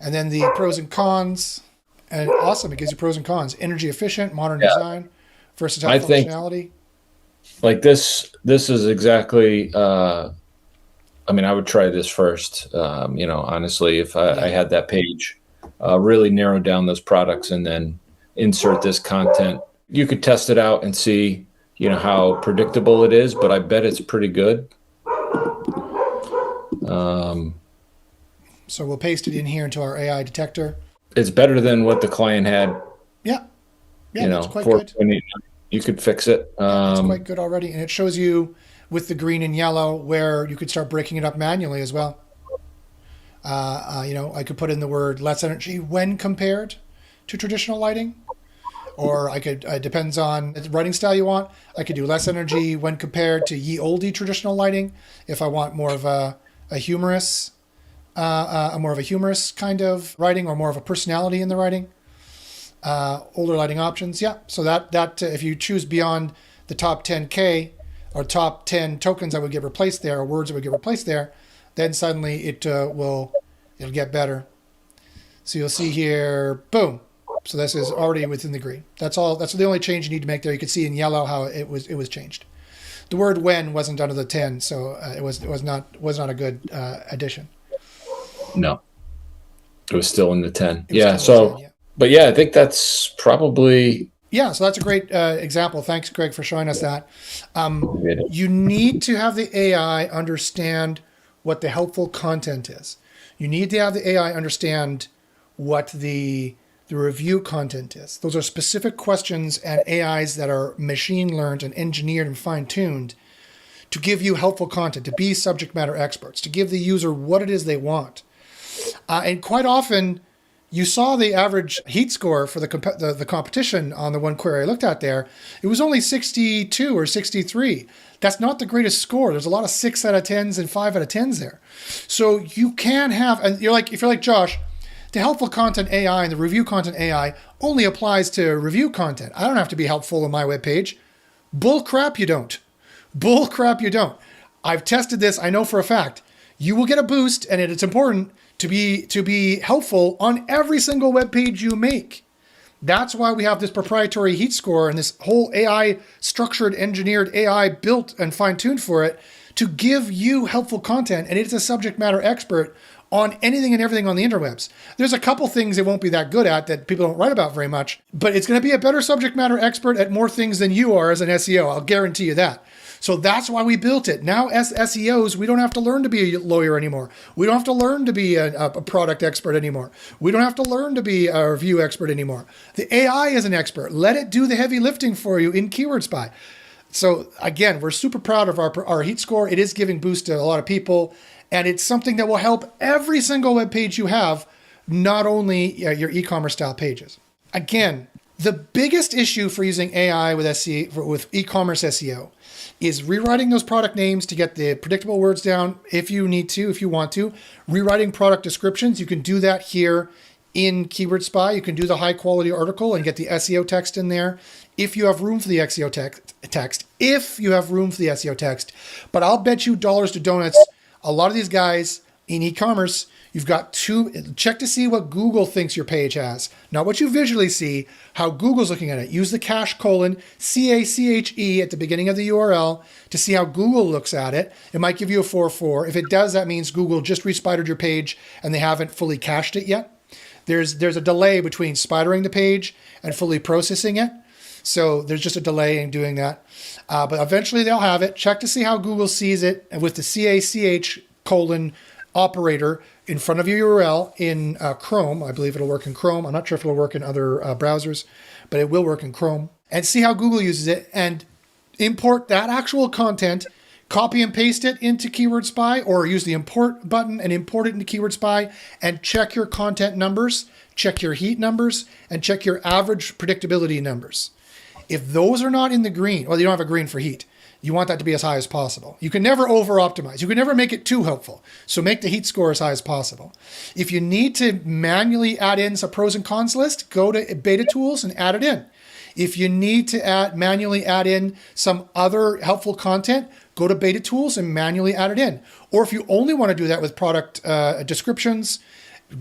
and then the pros and cons. And awesome, it gives you pros and cons: energy efficient, modern design, versatile functionality. Like this is exactly. I would try this first. Honestly, if I had that page, really narrow down those products and then insert this content. You could test it out and see, how predictable it is, but I bet it's pretty good. So we'll paste it in here into our AI detector. It's better than what the client had. Yeah, that's quite good. You could fix it. It's quite good already, and it shows you with the green and yellow where you could start breaking it up manually as well. I could put in the word less energy when compared to traditional lighting. Or I could, it depends on the writing style you want. I could do less energy when compared to ye olde traditional lighting. If I want more of a humorous, kind of writing, or more of a personality in the writing. Older lighting options, yeah. So that if you choose beyond the top 10K or top 10 tokens that would get replaced there, or words that would get replaced there, then suddenly it'll get better. So you'll see here, boom. So this is already within the green. That's all. That's the only change you need to make there. You can see in yellow how it was changed. The word when wasn't under the 10, so it was not a good addition. No, it was still in the 10. Yeah. 10, yeah. But yeah, I think that's probably. Yeah, so that's a great example. Thanks, Greg, for showing us that. You need to have the AI understand what the helpful content is. You need to have the AI understand what the review content is. Those are specific questions and AIs that are machine learned and engineered and fine-tuned to give you helpful content, to be subject matter experts, to give the user what it is they want. And quite often, you saw the average heat score for the competition on the one query I looked at there. It was only 62 or 63. That's not the greatest score. There's a lot of 6 out of 10s and 5 out of 10s there. So you can have, and if you're like Josh, the helpful content AI and the review content AI only applies to review content. I don't have to be helpful on my webpage. Bull crap, you don't. Bull crap, you don't. I've tested this. I know for a fact. You will get a boost, and it's important to be helpful on every single web page you make. That's why we have this proprietary heat score and this whole AI structured, engineered AI built and fine-tuned for it to give you helpful content. And it's a subject matter expert on anything and everything on the interwebs. There's a couple things it won't be that good at that people don't write about very much, but it's going to be a better subject matter expert at more things than you are as an SEO. I'll guarantee you that. So that's why we built it. Now, as SEOs, we don't have to learn to be a lawyer anymore. We don't have to learn to be a product expert anymore. We don't have to learn to be a review expert anymore. The AI is an expert. Let it do the heavy lifting for you in Keyword Spy. So again, we're super proud of our heat score. It is giving boost to a lot of people, and it's something that will help every single web page you have, not only your e-commerce style pages. Again, the biggest issue for using AI with e-commerce SEO is rewriting those product names to get the predictable words down if you want to. Rewriting product descriptions, you can do that here in Keyword Spy. You can do the high quality article and get the SEO text in there if you have room for the SEO text. If you have room for the SEO text. But I'll bet you dollars to donuts, a lot of these guys in e-commerce, you've got to check to see what Google thinks your page has, not what you visually see, how Google's looking at it. Use the CACHE at the beginning of the URL to see how Google looks at it. It might give you a 4.4. If it does, that means Google just respidered your page and they haven't fully cached it yet. There's a delay between spidering the page and fully processing it. So there's just a delay in doing that. But eventually they'll have it. Check to see how Google sees it with the CACH operator in front of your URL in Chrome. I believe it'll work in Chrome. I'm not sure if it'll work in other browsers, but it will work in Chrome. And see how Google uses it and import that actual content, copy and paste it into Keyword Spy, or use the import button and import it into Keyword Spy and check your content numbers, check your heat numbers, and check your average predictability numbers. If those are not in the green, well, you don't have a green for heat. You want that to be as high as possible. You can never over-optimize. You can never make it too helpful. So make the heat score as high as possible. If you need to manually add in some pros and cons list, go to Beta Tools and add it in. If you need to manually add in some other helpful content, go to Beta Tools and manually add it in. Or if you only want to do that with product descriptions,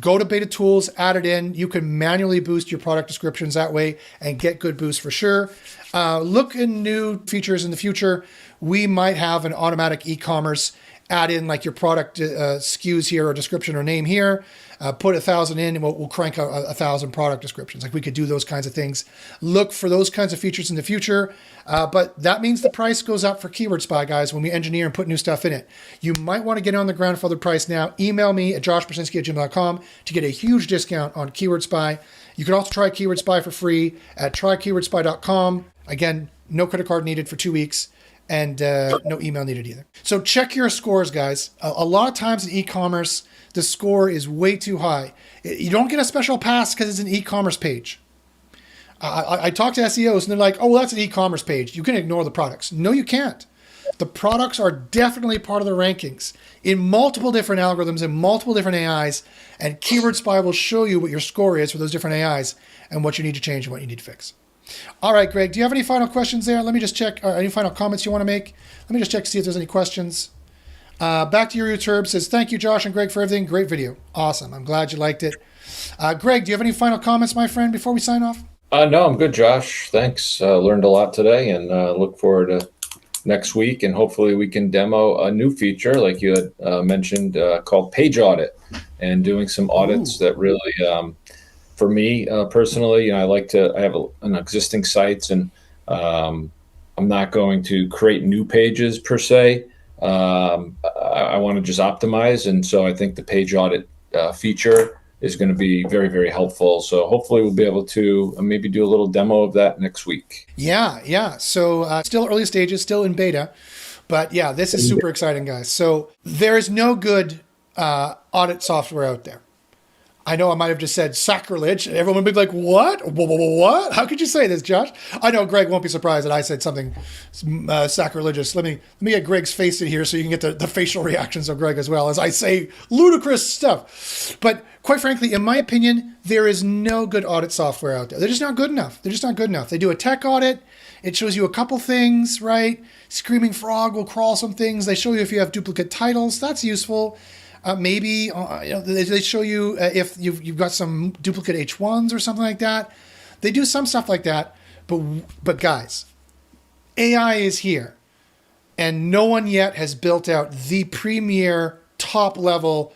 go to Beta Tools, add it in. You can manually boost your product descriptions that way and get good boosts for sure. Look in new features in the future. We might have an automatic e-commerce add in like your product SKUs here or description or name here. Put 1,000 in and we'll crank out 1,000 product descriptions. Like we could do those kinds of things. Look for those kinds of features in the future. But that means the price goes up for Keyword Spy, guys, when we engineer and put new stuff in it. You might want to get on the grandfather price now. Email me at joshbersinski@gmail.com to get a huge discount on Keyword Spy. You can also try Keyword Spy for free at trykeywordspy.com. Again, no credit card needed for 2 weeks. And no email needed either. So check your scores, guys. A lot of times in e-commerce, the score is way too high. You don't get a special pass because it's an e-commerce page. I talk to SEOs and they're like, oh, well, that's an e-commerce page. You can ignore the products. No, you can't. The products are definitely part of the rankings in multiple different algorithms and multiple different AIs, and Keyword Spy will show you what your score is for those different AIs and what you need to change and what you need to fix. All right, Greg, do you have any final questions there? Let me just check. Any final comments you want to make? Let me just check to see if there's any questions. Back to your roots, Herb says, thank you, Josh and Greg, for everything. Great video. Awesome. I'm glad you liked it. Greg, do you have any final comments, my friend, before we sign off? No, I'm good, Josh. Thanks. Learned a lot today, and look forward to next week. And hopefully we can demo a new feature, like you had mentioned, called Page Audit, and doing some audits that really, for me personally, I have an existing sites, and I'm not going to create new pages per se. I want to just optimize. And so I think the Page Audit feature is going to be very, very helpful. So hopefully we'll be able to maybe do a little demo of that next week. Yeah. So still early stages, still in beta. But yeah, this is super exciting, guys. So there is no good audit software out there. I know I might have just said sacrilege. Everyone would be like, what? What? How could you say this, Josh? I know Greg won't be surprised that I said something sacrilegious. Let me get Greg's face in here so you can get the facial reactions of Greg as well as I say ludicrous stuff. But quite frankly, in my opinion, there is no good audit software out there. They're just not good enough. They do a tech audit. It shows you a couple things, right? Screaming Frog will crawl some things. They show you if you have duplicate titles. That's useful. Maybe they show you if you've got some duplicate H1s or something like that. They do some stuff like that. But guys, AI is here. And no one yet has built out the premier, top level,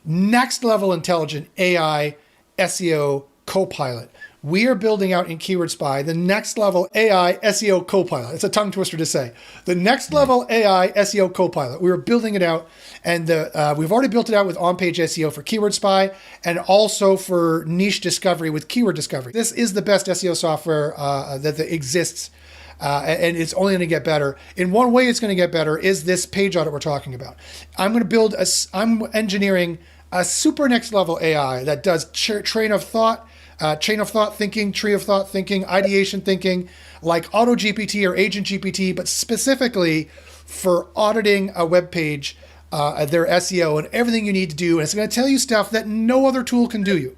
next level intelligent AI SEO copilot. We are building out in Keyword Spy the next level AI SEO copilot. It's a tongue twister to say. The next level AI SEO copilot. We are building it out, and we've already built it out with on-page SEO for Keyword Spy and also for niche discovery with Keyword Discovery. This is the best SEO software that exists, and it's only going to get better. In one way it's going to get better is this page audit we're talking about. I'm engineering a super next level AI that does chain of thought thinking, tree of thought thinking, ideation thinking, like Auto GPT or Agent GPT, but specifically for auditing a web page, their SEO and everything you need to do. And it's going to tell you stuff that no other tool can do.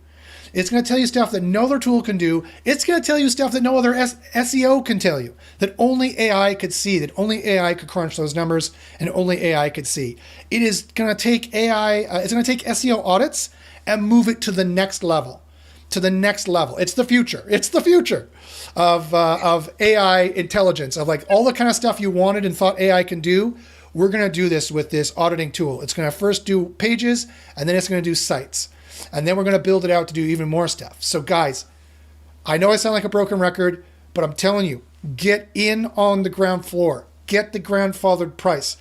It's going to tell you stuff that no other tool can do. It's going to tell you stuff that no other SEO can tell you, that only AI could see, that only AI could crunch those numbers, and only AI could see. It is going to take it's going to take SEO audits and move it to the next level. It's the future of AI intelligence, of like all the kind of stuff you wanted and thought AI can do. We're going to do this with this auditing tool. It's going to first do pages, and then it's going to do sites. And then we're going to build it out to do even more stuff. So guys, I know I sound like a broken record, but I'm telling you, get in on the ground floor. Get the grandfathered price.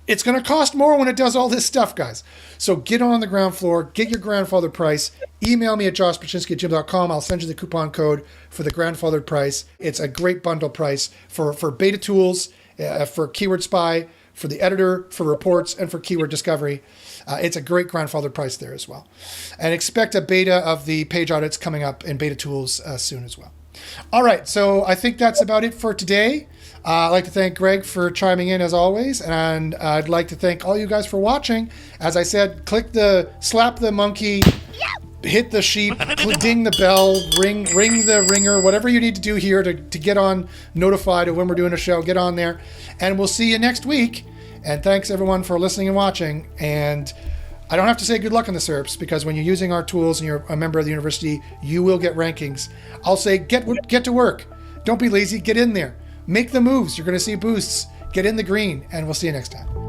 It's going to cost more when it does all this stuff, guys. So get on the ground floor, get your grandfathered price. Email me at joshpachinski@gmail.com. I'll send you the coupon code for the grandfathered price. It's a great bundle price for beta tools, for Keyword Spy, for the editor, for reports, and for Keyword Discovery. It's a great grandfathered price there as well. And expect a beta of the page audits coming up in beta tools soon as well. All right, so I think that's about it for today. I'd like to thank Greg for chiming in as always, and I'd like to thank all you guys for watching. As I said, slap the monkey, hit the sheep, ding the bell, ring the ringer, whatever you need to do here to get on notified of when we're doing a show. Get on there, and we'll see you next week. And thanks everyone for listening and watching. And I don't have to say good luck on the SERPs, because when you're using our tools and you're a member of the university, you will get rankings. I'll say get to work. Don't be lazy. Get in there. Make the moves. You're going to see boosts. Get in the green, and we'll see you next time.